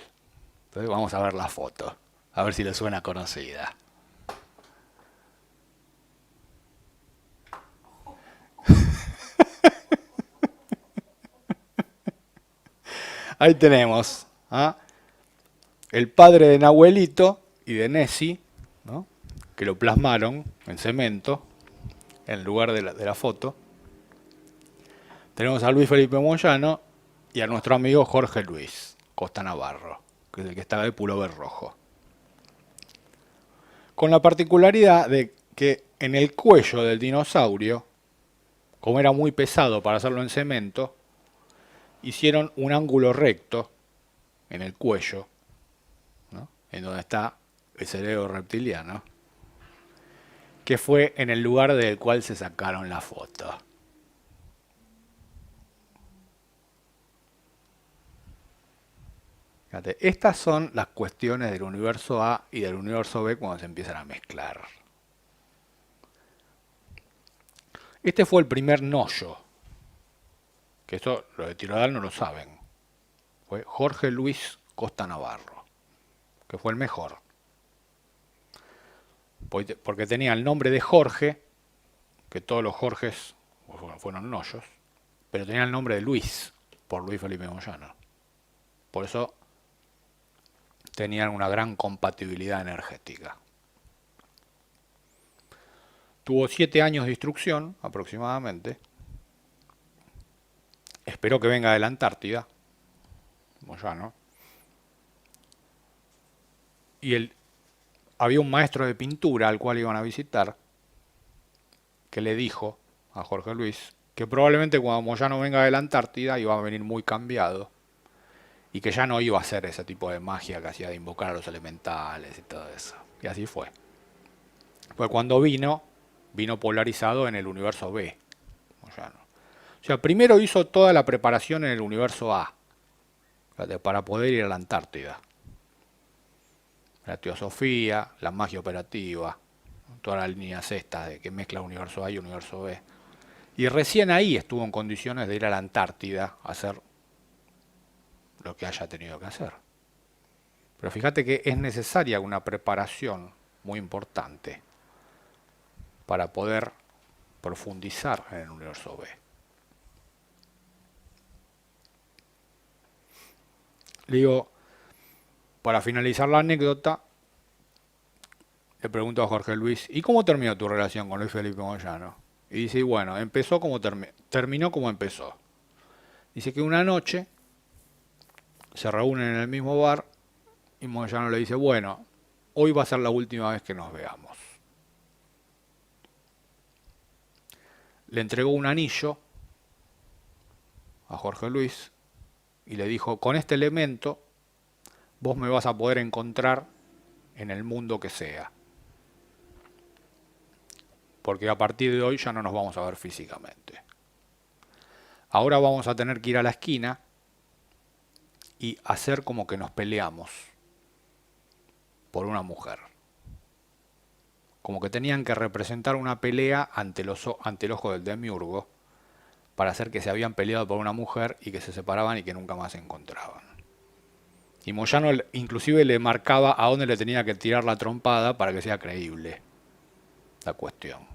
Entonces vamos a ver la foto, a ver si le suena conocida. Ahí tenemos, ¿ah?, el padre de Nahuelito y de Nessie, ¿no?, que lo plasmaron en cemento en lugar de la foto. Tenemos a Luis Felipe Moyano y a nuestro amigo Jorge Luis Costa Navarro, que es el que estaba de pullover rojo. Con la particularidad de que en el cuello del dinosaurio, como era muy pesado para hacerlo en cemento, hicieron un ángulo recto en el cuello, ¿no?, en donde está el cerebro reptiliano, que fue en el lugar del cual se sacaron la foto. Fíjate, estas son las cuestiones del universo A y del universo B cuando se empiezan a mezclar. Este fue el primer no-yo, que eso los de Tirodal no lo saben. Fue Jorge Luis Costa Navarro, que fue el mejor. porque tenía el nombre de Jorge, que todos los Jorges fueron Noyos, pero tenía el nombre de Luis, por Luis Felipe Moyano. Por eso tenían una gran compatibilidad energética. Tuvo 7 años de instrucción, aproximadamente. Esperó que venga de la Antártida, Moyano. Y había un maestro de pintura al cual iban a visitar, que le dijo a Jorge Luis que probablemente cuando Moyano venga de la Antártida iba a venir muy cambiado y que ya no iba a hacer ese tipo de magia que hacía de invocar a los elementales y todo eso. Y así fue. Pues cuando vino polarizado en el universo B, Moyano. O sea, primero hizo toda la preparación en el universo A, para poder ir a la Antártida. La teosofía, la magia operativa, todas las líneas estas de que mezcla universo A y universo B. Y recién ahí estuvo en condiciones de ir a la Antártida a hacer lo que haya tenido que hacer. Pero fíjate que es necesaria una preparación muy importante para poder profundizar en el universo B. Le digo, para finalizar la anécdota, le pregunto a Jorge Luis, ¿y cómo terminó tu relación con Luis Felipe Moyano? Y dice, bueno, empezó como terminó como empezó. Dice que una noche se reúnen en el mismo bar y Moyano le dice, bueno, hoy va a ser la última vez que nos veamos. Le entregó un anillo a Jorge Luis y le dijo, con este elemento vos me vas a poder encontrar en el mundo que sea. Porque a partir de hoy ya no nos vamos a ver físicamente. Ahora vamos a tener que ir a la esquina y hacer como que nos peleamos por una mujer. Como que tenían que representar una pelea ante el ojo del demiurgo para hacer que se habían peleado por una mujer y que se separaban y que nunca más se encontraban. Y Moyano inclusive le marcaba a dónde le tenía que tirar la trompada para que sea creíble la cuestión.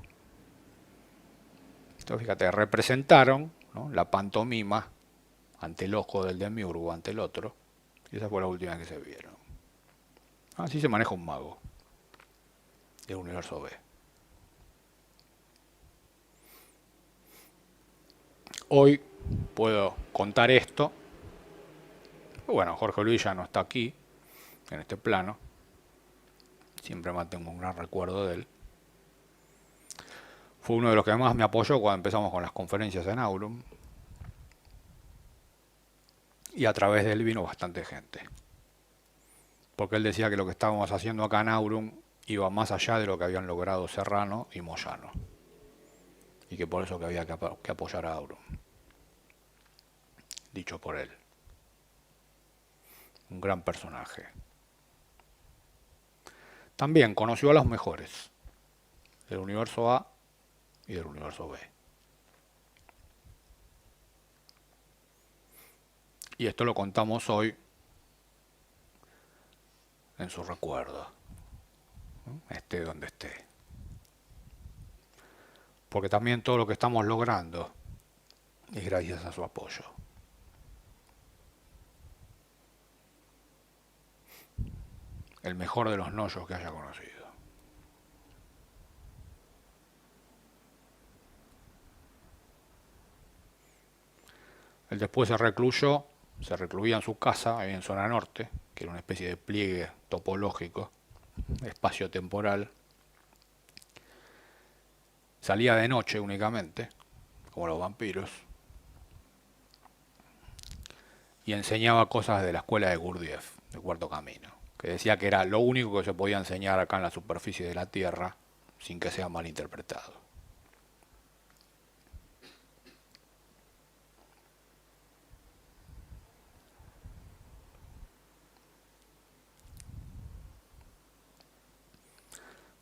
Entonces fíjate, representaron, ¿no?, la pantomima ante el ojo del demiurgo, ante el otro, y esa fue la última que se vieron. Así se maneja un mago del universo B. Hoy puedo contar esto. Bueno, Jorge Luis ya no está aquí, en este plano. Siempre mantengo un gran recuerdo de él. Fue uno de los que más me apoyó cuando empezamos con las conferencias en Aurum. Y a través de él vino bastante gente. Porque él decía que lo que estábamos haciendo acá en Aurum iba más allá de lo que habían logrado Serrano y Moyano. Y que por eso que había que apoyar a Aurum. Dicho por él. Un gran personaje. También conoció a los mejores del universo A y del universo B. Y esto lo contamos hoy en su recuerdo, esté donde esté. Porque también todo lo que estamos logrando es gracias a su apoyo. El mejor de los Noyos que haya conocido. Él después se recluía en su casa, ahí en zona norte, que era una especie de pliegue topológico, espacio-temporal. Salía de noche únicamente, como los vampiros, y enseñaba cosas de la escuela de Gurdjieff, de Cuarto Camino, que decía que era lo único que se podía enseñar acá en la superficie de la Tierra sin que sea malinterpretado.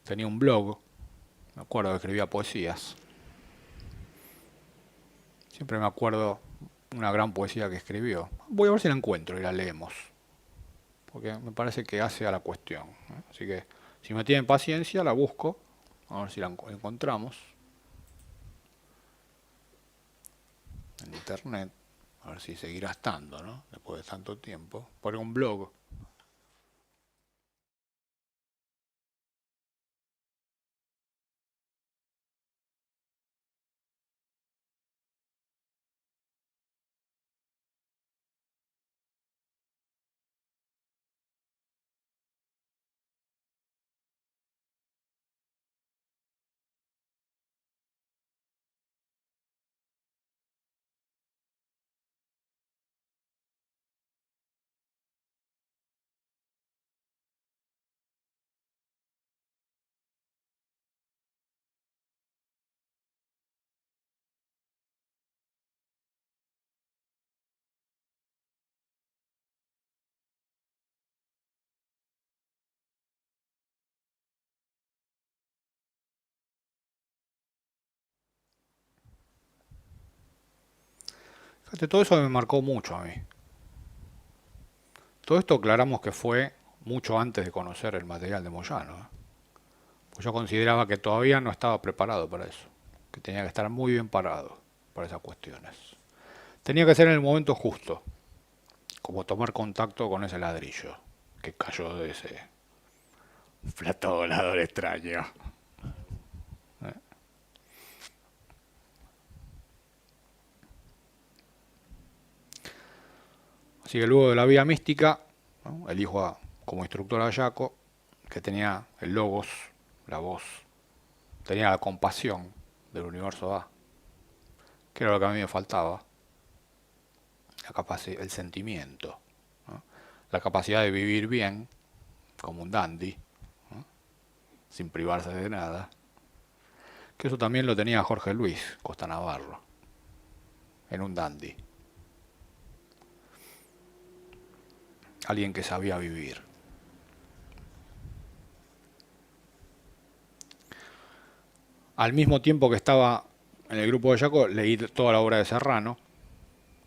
Tenía un blog, me acuerdo que escribía poesías. Siempre me acuerdo una gran poesía que escribió. Voy a ver si la encuentro y la leemos, porque me parece que hace a la cuestión. Así que Si me tienen paciencia, la busco, a ver si la encontramos en internet, a ver si seguirá estando, ¿no? Después de tanto tiempo. Por un blog. Fíjate, todo eso me marcó mucho a mí. Todo esto aclaramos que fue mucho antes de conocer el material de Moyano, ¿eh? Pues yo consideraba que todavía no estaba preparado para eso, que tenía que estar muy bien parado para esas cuestiones. Tenía que ser en el momento justo, como tomar contacto con ese ladrillo que cayó de ese plato volador extraño. ¿Eh? Así que luego de la vía mística, ¿no? Elijo como instructor a Jaco, que tenía el logos, la voz, tenía la compasión del universo A, que era lo que a mí me faltaba, el sentimiento, ¿no? La capacidad de vivir bien, como un dandy, ¿no? Sin privarse de nada, que eso también lo tenía Jorge Luis Costa Navarro, en un dandy, alguien que sabía vivir. Al mismo tiempo que estaba en el grupo de Jaco, leí toda la obra de Serrano,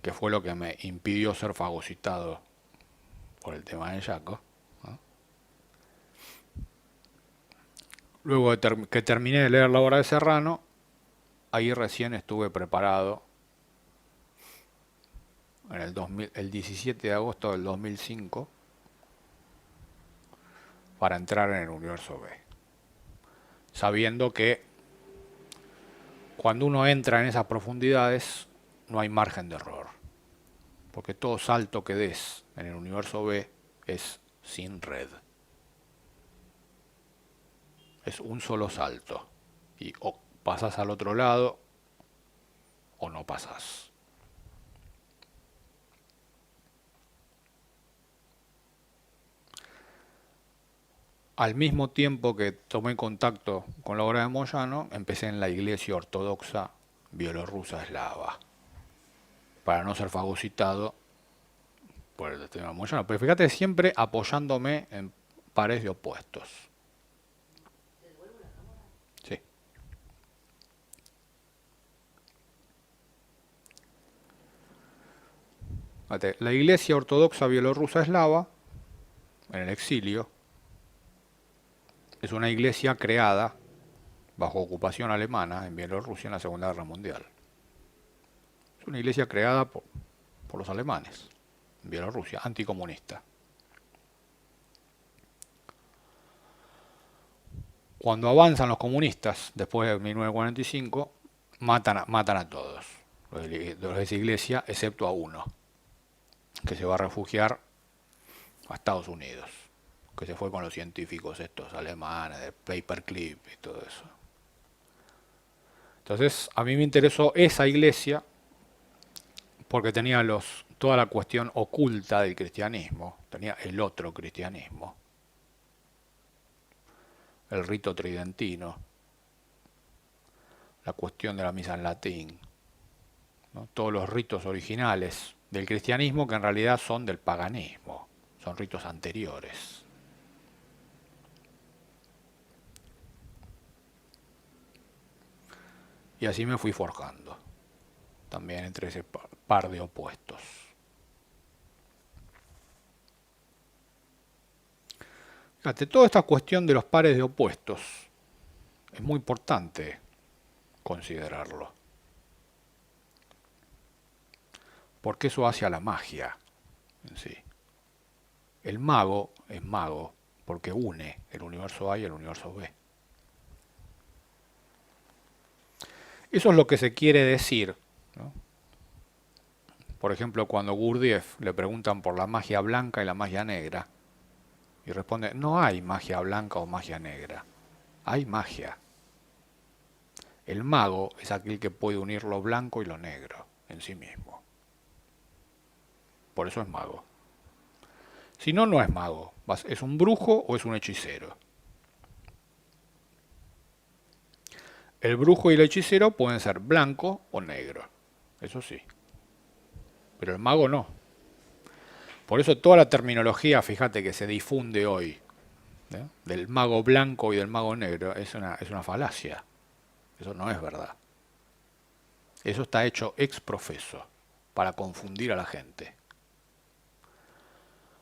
que fue lo que me impidió ser fagocitado por el tema de Jaco, ¿no? Luego de que terminé de leer la obra de Serrano, ahí recién estuve preparado en el 17 de agosto del 2005 para entrar en el universo B, sabiendo que cuando uno entra en esas profundidades no hay margen de error, porque todo salto que des en el universo B es sin red, es un solo salto y o pasas al otro lado o no pasas. Al mismo tiempo que tomé contacto con la obra de Moyano, empecé en la iglesia ortodoxa bielorrusa eslava, para no ser fagocitado por el tema de Moyano. Pero fíjate, siempre apoyándome en pares de opuestos. Sí. Fíjate, la iglesia ortodoxa bielorrusa eslava, en el exilio, es una iglesia creada bajo ocupación alemana en Bielorrusia en la Segunda Guerra Mundial. Es una iglesia creada por los alemanes en Bielorrusia, anticomunista. Cuando avanzan los comunistas, después de 1945, matan a todos los de esa iglesia, excepto a uno, que se va a refugiar a Estados Unidos, que se fue con los científicos estos alemanes, de Paperclip y todo eso. Entonces, a mí me interesó esa iglesia porque tenía toda la cuestión oculta del cristianismo, tenía el otro cristianismo, el rito tridentino, la cuestión de la misa en latín, ¿no? Todos los ritos originales del cristianismo que en realidad son del paganismo, son ritos anteriores. Y así me fui forjando, también entre ese par de opuestos. Fíjate, toda esta cuestión de los pares de opuestos es muy importante considerarlo, porque eso hace a la magia en sí. El mago es mago porque une el universo A y el universo B. Eso es lo que se quiere decir, ¿no? Por ejemplo, cuando Gurdjieff le preguntan por la magia blanca y la magia negra, y responde, no hay magia blanca o magia negra, hay magia. El mago es aquel que puede unir lo blanco y lo negro en sí mismo. Por eso es mago. Si no, no es mago. ¿Es un brujo o es un hechicero? El brujo y el hechicero pueden ser blanco o negro. Eso sí. Pero el mago no. Por eso toda la terminología, fíjate, que se difunde hoy, ¿eh? Del mago blanco y del mago negro, es una falacia. Eso no es verdad. Eso está hecho ex profeso, para confundir a la gente.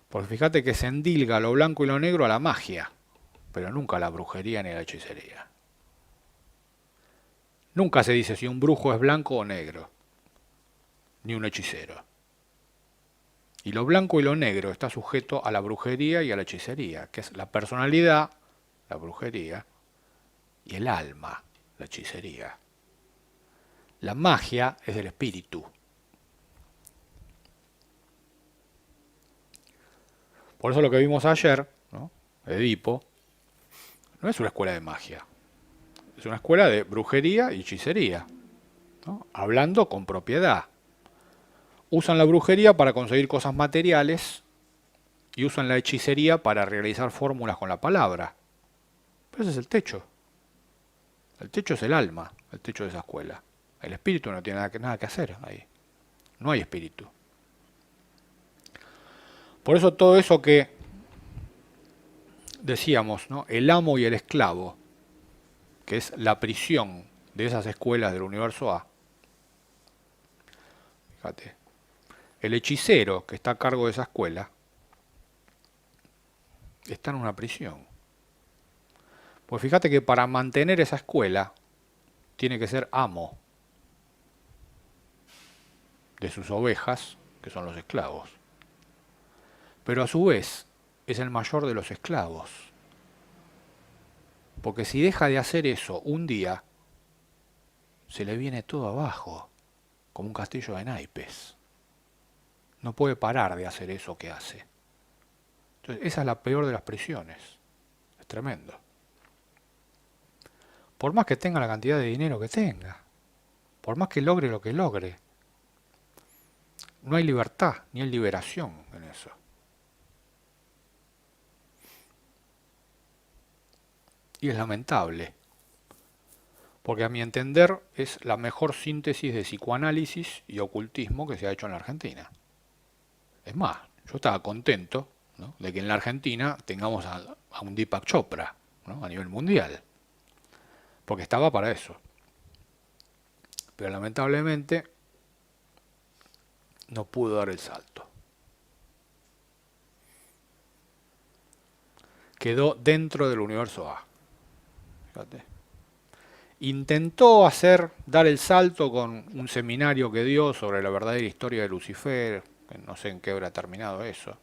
Porque fíjate que se endilga lo blanco y lo negro a la magia, pero nunca a la brujería ni a la hechicería. Nunca se dice si un brujo es blanco o negro, ni un hechicero. Y lo blanco y lo negro está sujeto a la brujería y a la hechicería, que es la personalidad, la brujería, y el alma, la hechicería. La magia es del espíritu. Por eso lo que vimos ayer, ¿no? Edipo, no es una escuela de magia, es una escuela de brujería y hechicería, ¿no? Hablando con propiedad. Usan la brujería para conseguir cosas materiales y usan la hechicería para realizar fórmulas con la palabra. Pero ese es el techo. El techo es el alma, el techo de esa escuela. El espíritu no tiene nada que hacer ahí. No hay espíritu. Por eso todo eso que decíamos, ¿no? El amo y el esclavo, que es la prisión de esas escuelas del universo A. Fíjate. El hechicero que está a cargo de esa escuela está en una prisión. Pues fíjate que para mantener esa escuela tiene que ser amo de sus ovejas, que son los esclavos. Pero a su vez es el mayor de los esclavos. Porque si deja de hacer eso un día, se le viene todo abajo, como un castillo de naipes. No puede parar de hacer eso que hace. Entonces, esa es la peor de las prisiones. Es tremendo. Por más que tenga la cantidad de dinero que tenga, por más que logre lo que logre, no hay libertad ni hay liberación en eso. Y es lamentable, porque a mi entender es la mejor síntesis de psicoanálisis y ocultismo que se ha hecho en la Argentina. Es más, yo estaba contento, ¿no?, de que en la Argentina tengamos a un Deepak Chopra, ¿no?, a nivel mundial, porque estaba para eso. Pero lamentablemente no pudo dar el salto. Quedó dentro del universo A. Fíjate. Intentó dar el salto con un seminario que dio sobre la verdadera historia de Lucifer, que no sé en qué habrá terminado eso,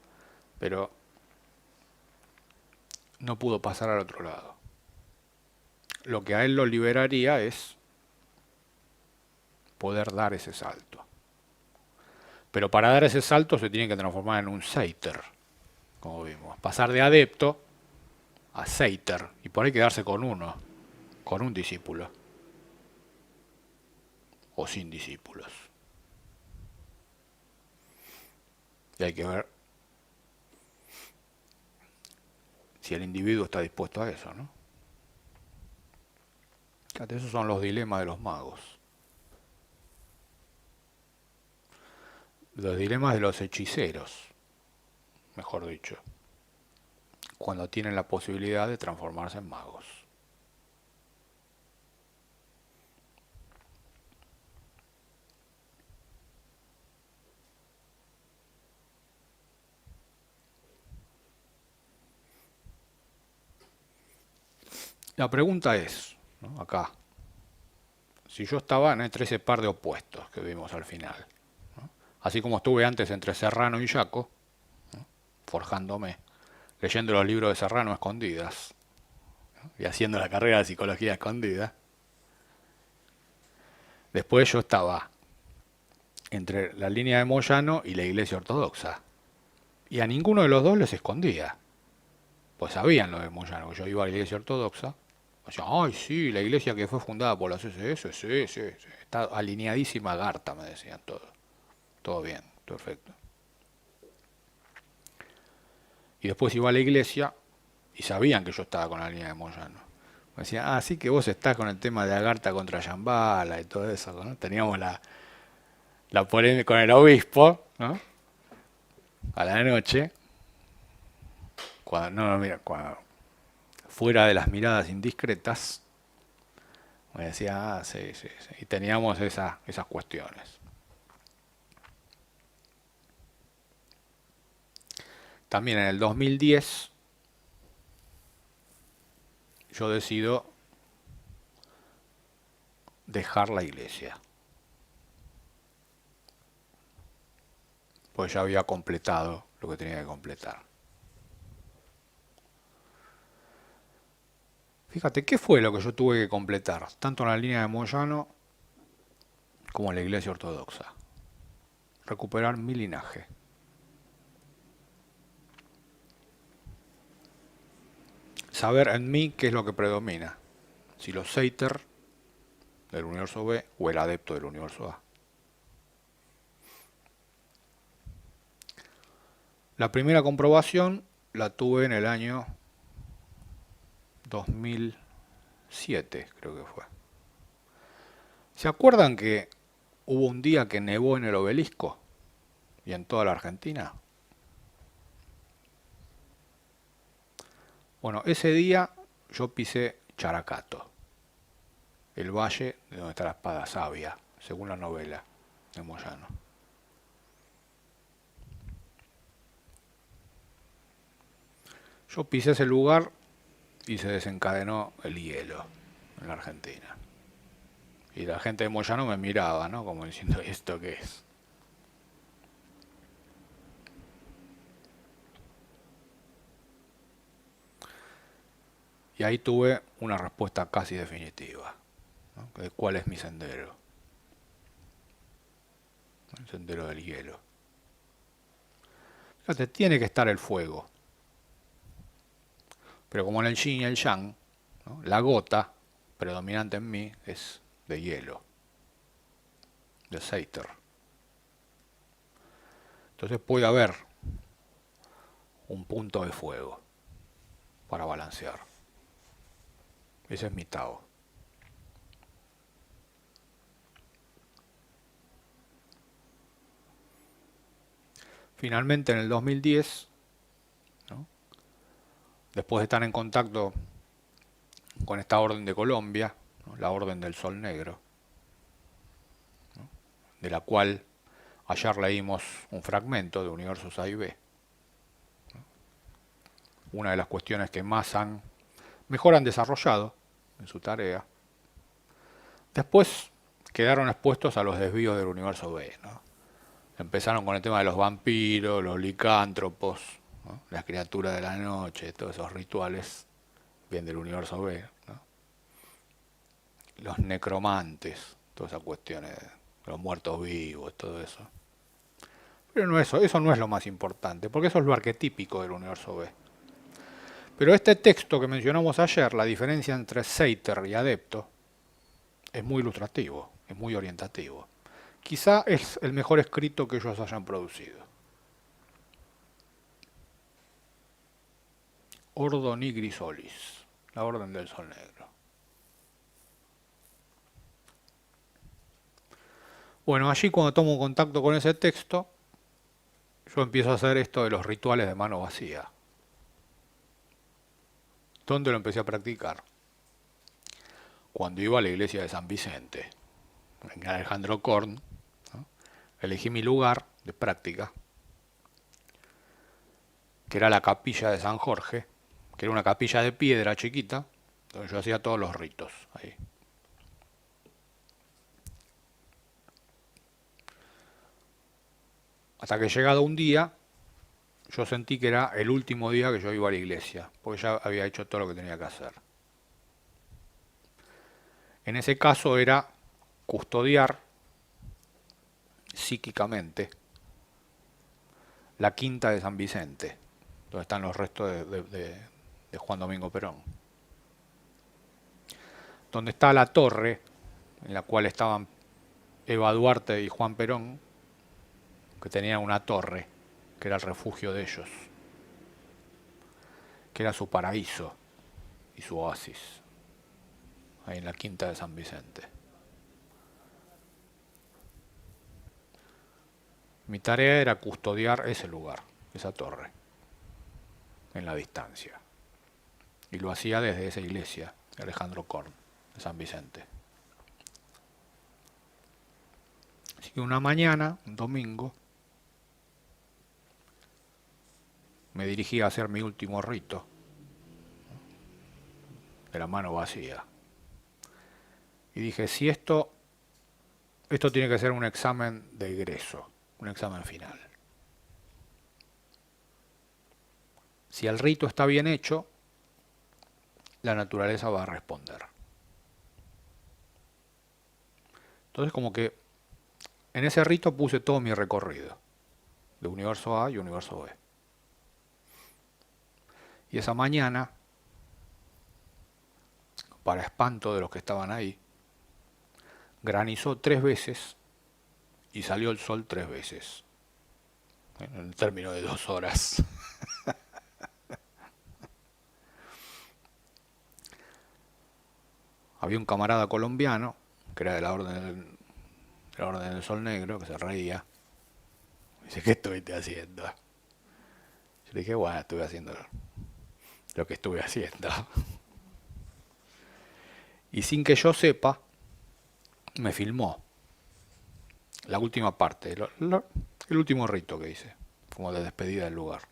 pero no pudo pasar al otro lado. Lo que a él lo liberaría es poder dar ese salto. Pero para dar ese salto se tiene que transformar en un seiter, como vimos. Pasar de adepto a seiter, y por ahí quedarse con uno, con un discípulo, o sin discípulos. Y hay que ver si el individuo está dispuesto a eso, ¿no? Fíjate, esos son los dilemas de los magos. Los dilemas de los hechiceros, mejor dicho, cuando tienen la posibilidad de transformarse en magos. La pregunta es, ¿no? Acá, si yo estaba entre ese par de opuestos que vimos al final, ¿no? Así como estuve antes entre Serrano y Jaco, ¿no? Forjándome, leyendo los libros de Serrano a escondidas, ¿no? Y haciendo la carrera de psicología escondida, después yo estaba entre la línea de Moyano y la Iglesia Ortodoxa. Y a ninguno de los dos les escondía. Pues sabían lo de Moyano, que yo iba a la Iglesia Ortodoxa. Decían, ay, sí, la iglesia que fue fundada por la CSS, sí, sí, sí. Está alineadísima Garta, me decían todos. Todo bien, perfecto. Y después iba a la iglesia y sabían que yo estaba con la línea de Moyano. Me decían, ah, sí que vos estás con el tema de Agartha contra Yambala y todo eso, ¿no? Teníamos la polémica con el obispo, ¿no? A la noche, cuando, no, mira, cuando fuera de las miradas indiscretas, me decía, ah, sí, sí, sí. Y teníamos esas cuestiones. También en el 2010 yo decido dejar la iglesia. Pues ya había completado lo que tenía que completar. Fíjate, ¿qué fue lo que yo tuve que completar? Tanto en la línea de Moyano como en la iglesia ortodoxa. Recuperar mi linaje. Saber en mí qué es lo que predomina. Si los Seiter del universo B o el adepto del universo A. La primera comprobación la tuve en el año 2007, creo que fue. ¿Se acuerdan que hubo un día que nevó en el Obelisco y en toda la Argentina? Bueno, ese día yo pisé Characato, el valle de donde está la espada sabia, según la novela de Moyano. Yo pisé ese lugar y se desencadenó el hielo en la Argentina. Y la gente de Moyano me miraba, ¿no? Como diciendo, ¿esto qué es? Y ahí tuve una respuesta casi definitiva, ¿no? De cuál es mi sendero. El sendero del hielo. Fíjate, tiene que estar el fuego. Pero como en el yin y el yang, ¿no? La gota predominante en mí es de hielo, de Seiter. Entonces puede haber un punto de fuego para balancear. Ese es mi Tao. Finalmente en el 2010, ¿no? Después de estar en contacto con esta orden de Colombia, ¿no? La orden del Sol Negro, ¿no? De la cual ayer leímos un fragmento de Universos A y B. Una de las cuestiones que más mejor han desarrollado en su tarea. Después quedaron expuestos a los desvíos del universo B, ¿no? Empezaron con el tema de los vampiros, los licántropos, ¿no? Las criaturas de la noche, todos esos rituales, bien del universo B, ¿no? Los necromantes, todas esas cuestiones, los muertos vivos, todo eso. Pero no eso no es lo más importante, porque eso es lo arquetípico del universo B. Pero este texto que mencionamos ayer, la diferencia entre Seiter y adepto, es muy ilustrativo, es muy orientativo. Quizá es el mejor escrito que ellos hayan producido. Ordo Nigri Solis, la orden del sol negro. Bueno, allí cuando tomo contacto con ese texto, yo empiezo a hacer esto de los rituales de mano vacía. ¿Dónde lo empecé a practicar? Cuando iba a la iglesia de San Vicente, en Alejandro Korn, ¿no? Elegí mi lugar de práctica, que era la capilla de San Jorge, que era una capilla de piedra chiquita, Entonces yo hacía todos los ritos ahí. Hasta que llegado un día, yo sentí que era el último día que yo iba a la iglesia, porque ya había hecho todo lo que tenía que hacer. En ese caso era custodiar psíquicamente la quinta de San Vicente, donde están los restos de Juan Domingo Perón. Donde está la torre en la cual estaban Eva Duarte y Juan Perón, que tenían una torre, que era el refugio de ellos, que era su paraíso y su oasis, ahí en la quinta de San Vicente. Mi tarea era custodiar ese lugar, esa torre, en la distancia. Y lo hacía desde esa iglesia, de Alejandro Korn, de San Vicente. Así que una mañana, un domingo, me dirigí a hacer mi último rito, de la mano vacía. Y dije, si esto tiene que ser un examen de egreso, un examen final. Si el rito está bien hecho, la naturaleza va a responder. Entonces como que en ese rito puse todo mi recorrido, de universo A y universo B. Y esa mañana, para espanto de los que estaban ahí, granizó 3 veces y salió el sol 3 veces, en el término de 2 horas. Había un camarada colombiano, que era de la Orden del Sol Negro, que se reía. Me dice, ¿qué estuviste haciendo? Yo le dije, bueno, estuve haciendo lo que estuve haciendo. Y sin que yo sepa, me filmó la última parte, el último rito que hice, como de despedida del lugar.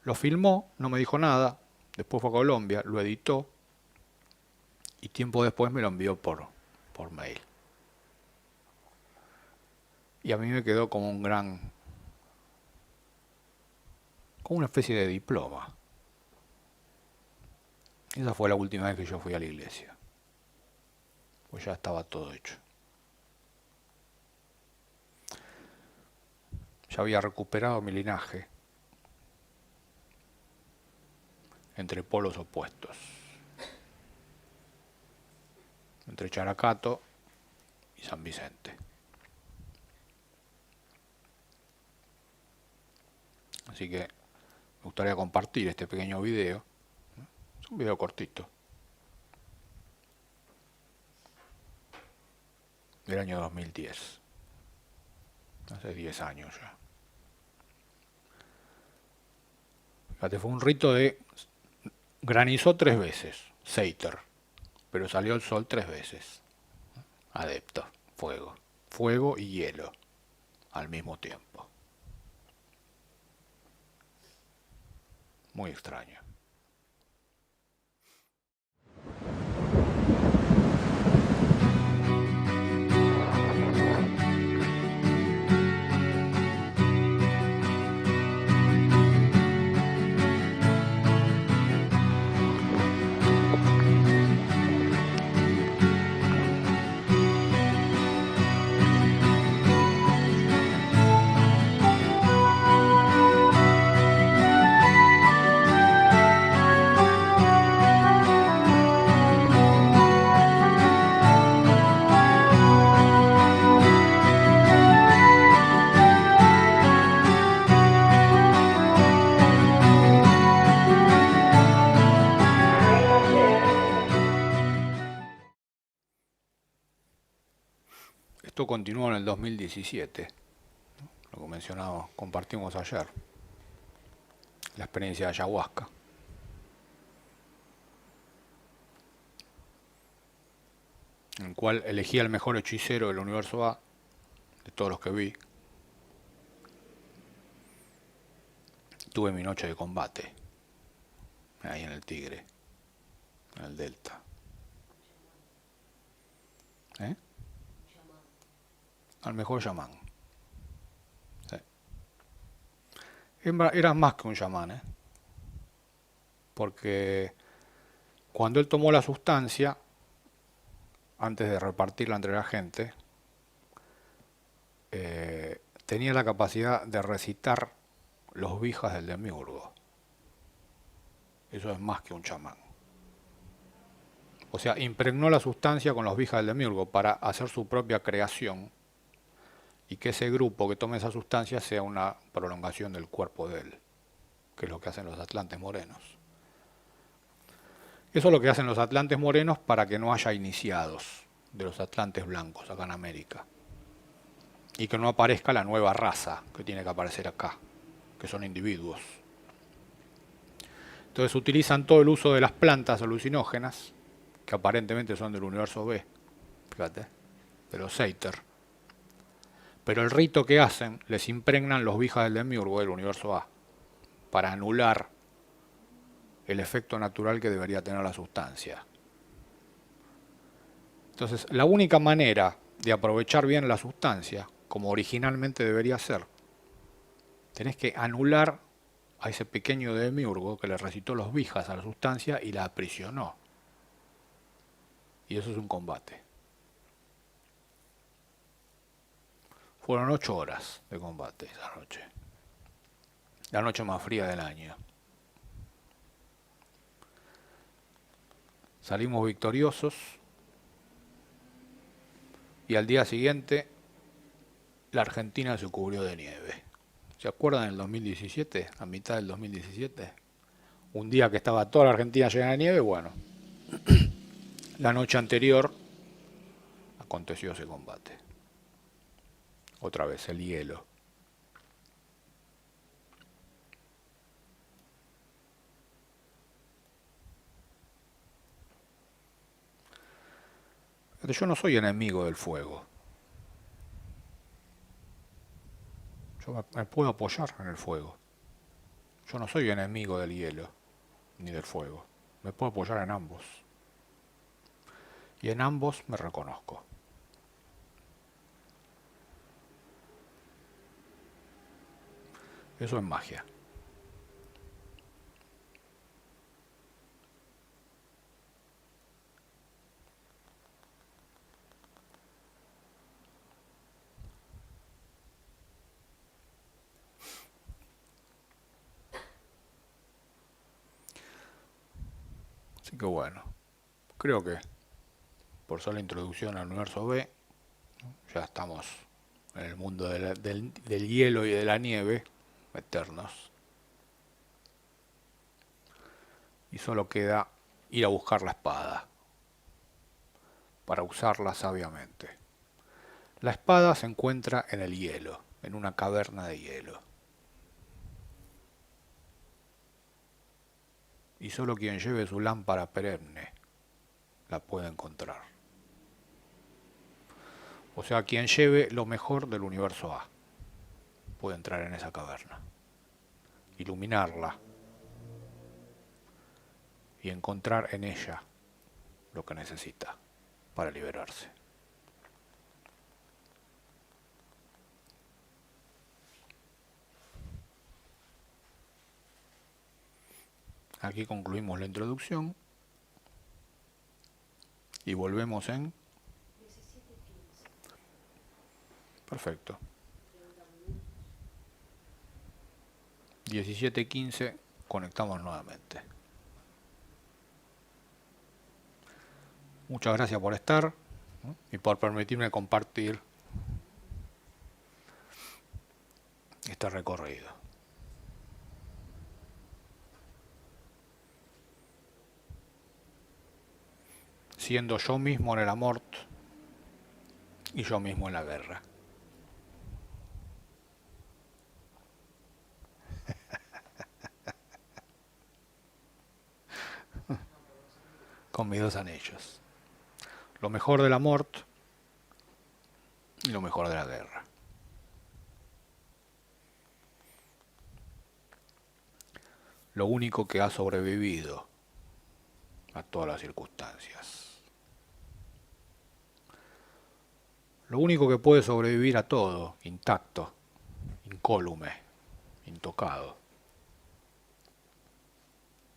Lo filmó, no me dijo nada, después fue a Colombia, lo editó y tiempo después me lo envió por mail. Y a mí me quedó como como una especie de diploma. Esa fue la última vez que yo fui a la iglesia. Pues ya estaba todo hecho. Ya había recuperado mi linaje entre polos opuestos. Entre Characato y San Vicente. Así que me gustaría compartir este pequeño video. Es un video cortito. Del año 2010. Hace 10 años ya. Fíjate, fue un rito de... Granizó 3 veces, Seiter, pero salió el sol 3 veces. Adepto, fuego. Fuego y hielo al mismo tiempo. Muy extraño. Esto continuó en el 2017, lo que mencionamos, compartimos ayer, la experiencia de ayahuasca. En el cual elegí al mejor hechicero del universo A, de todos los que vi. Tuve mi noche de combate, ahí en el Tigre. en el delta. ¿Eh? Al mejor chamán. Sí. Era más que un chamán, ¿eh? Porque cuando él tomó la sustancia, antes de repartirla entre la gente, tenía la capacidad de recitar los vijas del demiurgo. Eso es más que un chamán. O sea, impregnó la sustancia con los vijas del demiurgo para hacer su propia creación y que ese grupo que tome esa sustancia sea una prolongación del cuerpo de él, que es lo que hacen los atlantes morenos. Eso es lo que hacen los atlantes morenos para que no haya iniciados de los atlantes blancos acá en América. Y que no aparezca la nueva raza que tiene que aparecer acá, que son individuos. Entonces utilizan todo el uso de las plantas alucinógenas, que aparentemente son del universo B, fíjate, de los Seiter. Pero el rito que hacen, les impregnan los vijas del demiurgo del universo A, para anular el efecto natural que debería tener la sustancia. Entonces, la única manera de aprovechar bien la sustancia, como originalmente debería ser, tenés que anular a ese pequeño demiurgo que le recitó los vijas a la sustancia y la aprisionó. Y eso es un combate. Fueron 8 horas de combate esa noche. La noche más fría del año. Salimos victoriosos y al día siguiente la Argentina se cubrió de nieve. ¿Se acuerdan del 2017? A mitad del 2017. Un día que estaba toda la Argentina llena de nieve, bueno. La noche anterior aconteció ese combate. Otra vez, el hielo. Yo no soy enemigo del fuego. Yo me puedo apoyar en el fuego. Yo no soy enemigo del hielo ni del fuego. Me puedo apoyar en ambos. Y en ambos me reconozco. Eso es magia. Así que bueno, creo que por ser la introducción al universo B, ya estamos en el mundo del hielo y de la nieve, eternos. Y solo queda ir a buscar la espada, para usarla sabiamente. La espada se encuentra en el hielo, en una caverna de hielo. Y solo quien lleve su lámpara perenne la puede encontrar. O sea, quien lleve lo mejor del universo A puede entrar en esa caverna, iluminarla y encontrar en ella lo que necesita para liberarse. Aquí concluimos la introducción y volvemos en... Perfecto. 17:15 conectamos nuevamente. Muchas gracias por estar y por permitirme compartir este recorrido. Siendo yo mismo en el amor y yo mismo en la guerra. Con mis 2 anillos. Lo mejor del amor y lo mejor de la guerra. Lo único que ha sobrevivido a todas las circunstancias. Lo único que puede sobrevivir a todo, intacto, incólume, intocado,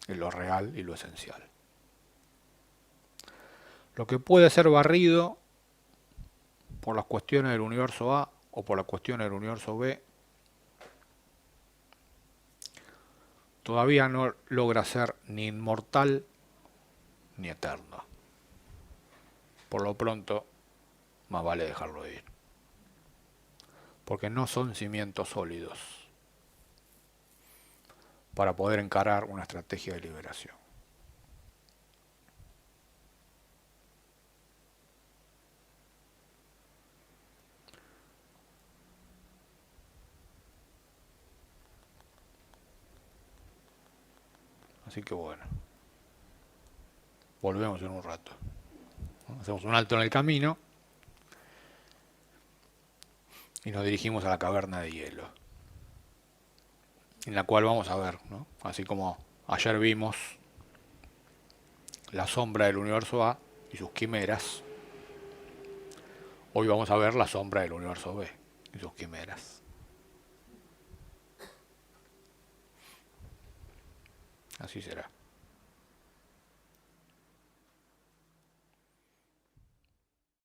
es lo real y lo esencial. Lo que puede ser barrido por las cuestiones del universo A o por las cuestiones del universo B todavía no logra ser ni inmortal ni eterno. Por lo pronto, más vale dejarlo ir. Porque no son cimientos sólidos para poder encarar una estrategia de liberación. Así que bueno, volvemos en un rato. Hacemos un alto en el camino y nos dirigimos a la caverna de hielo, en la cual vamos a ver, ¿no? Así como ayer vimos la sombra del universo A y sus quimeras, hoy vamos a ver la sombra del universo B y sus quimeras. Así será.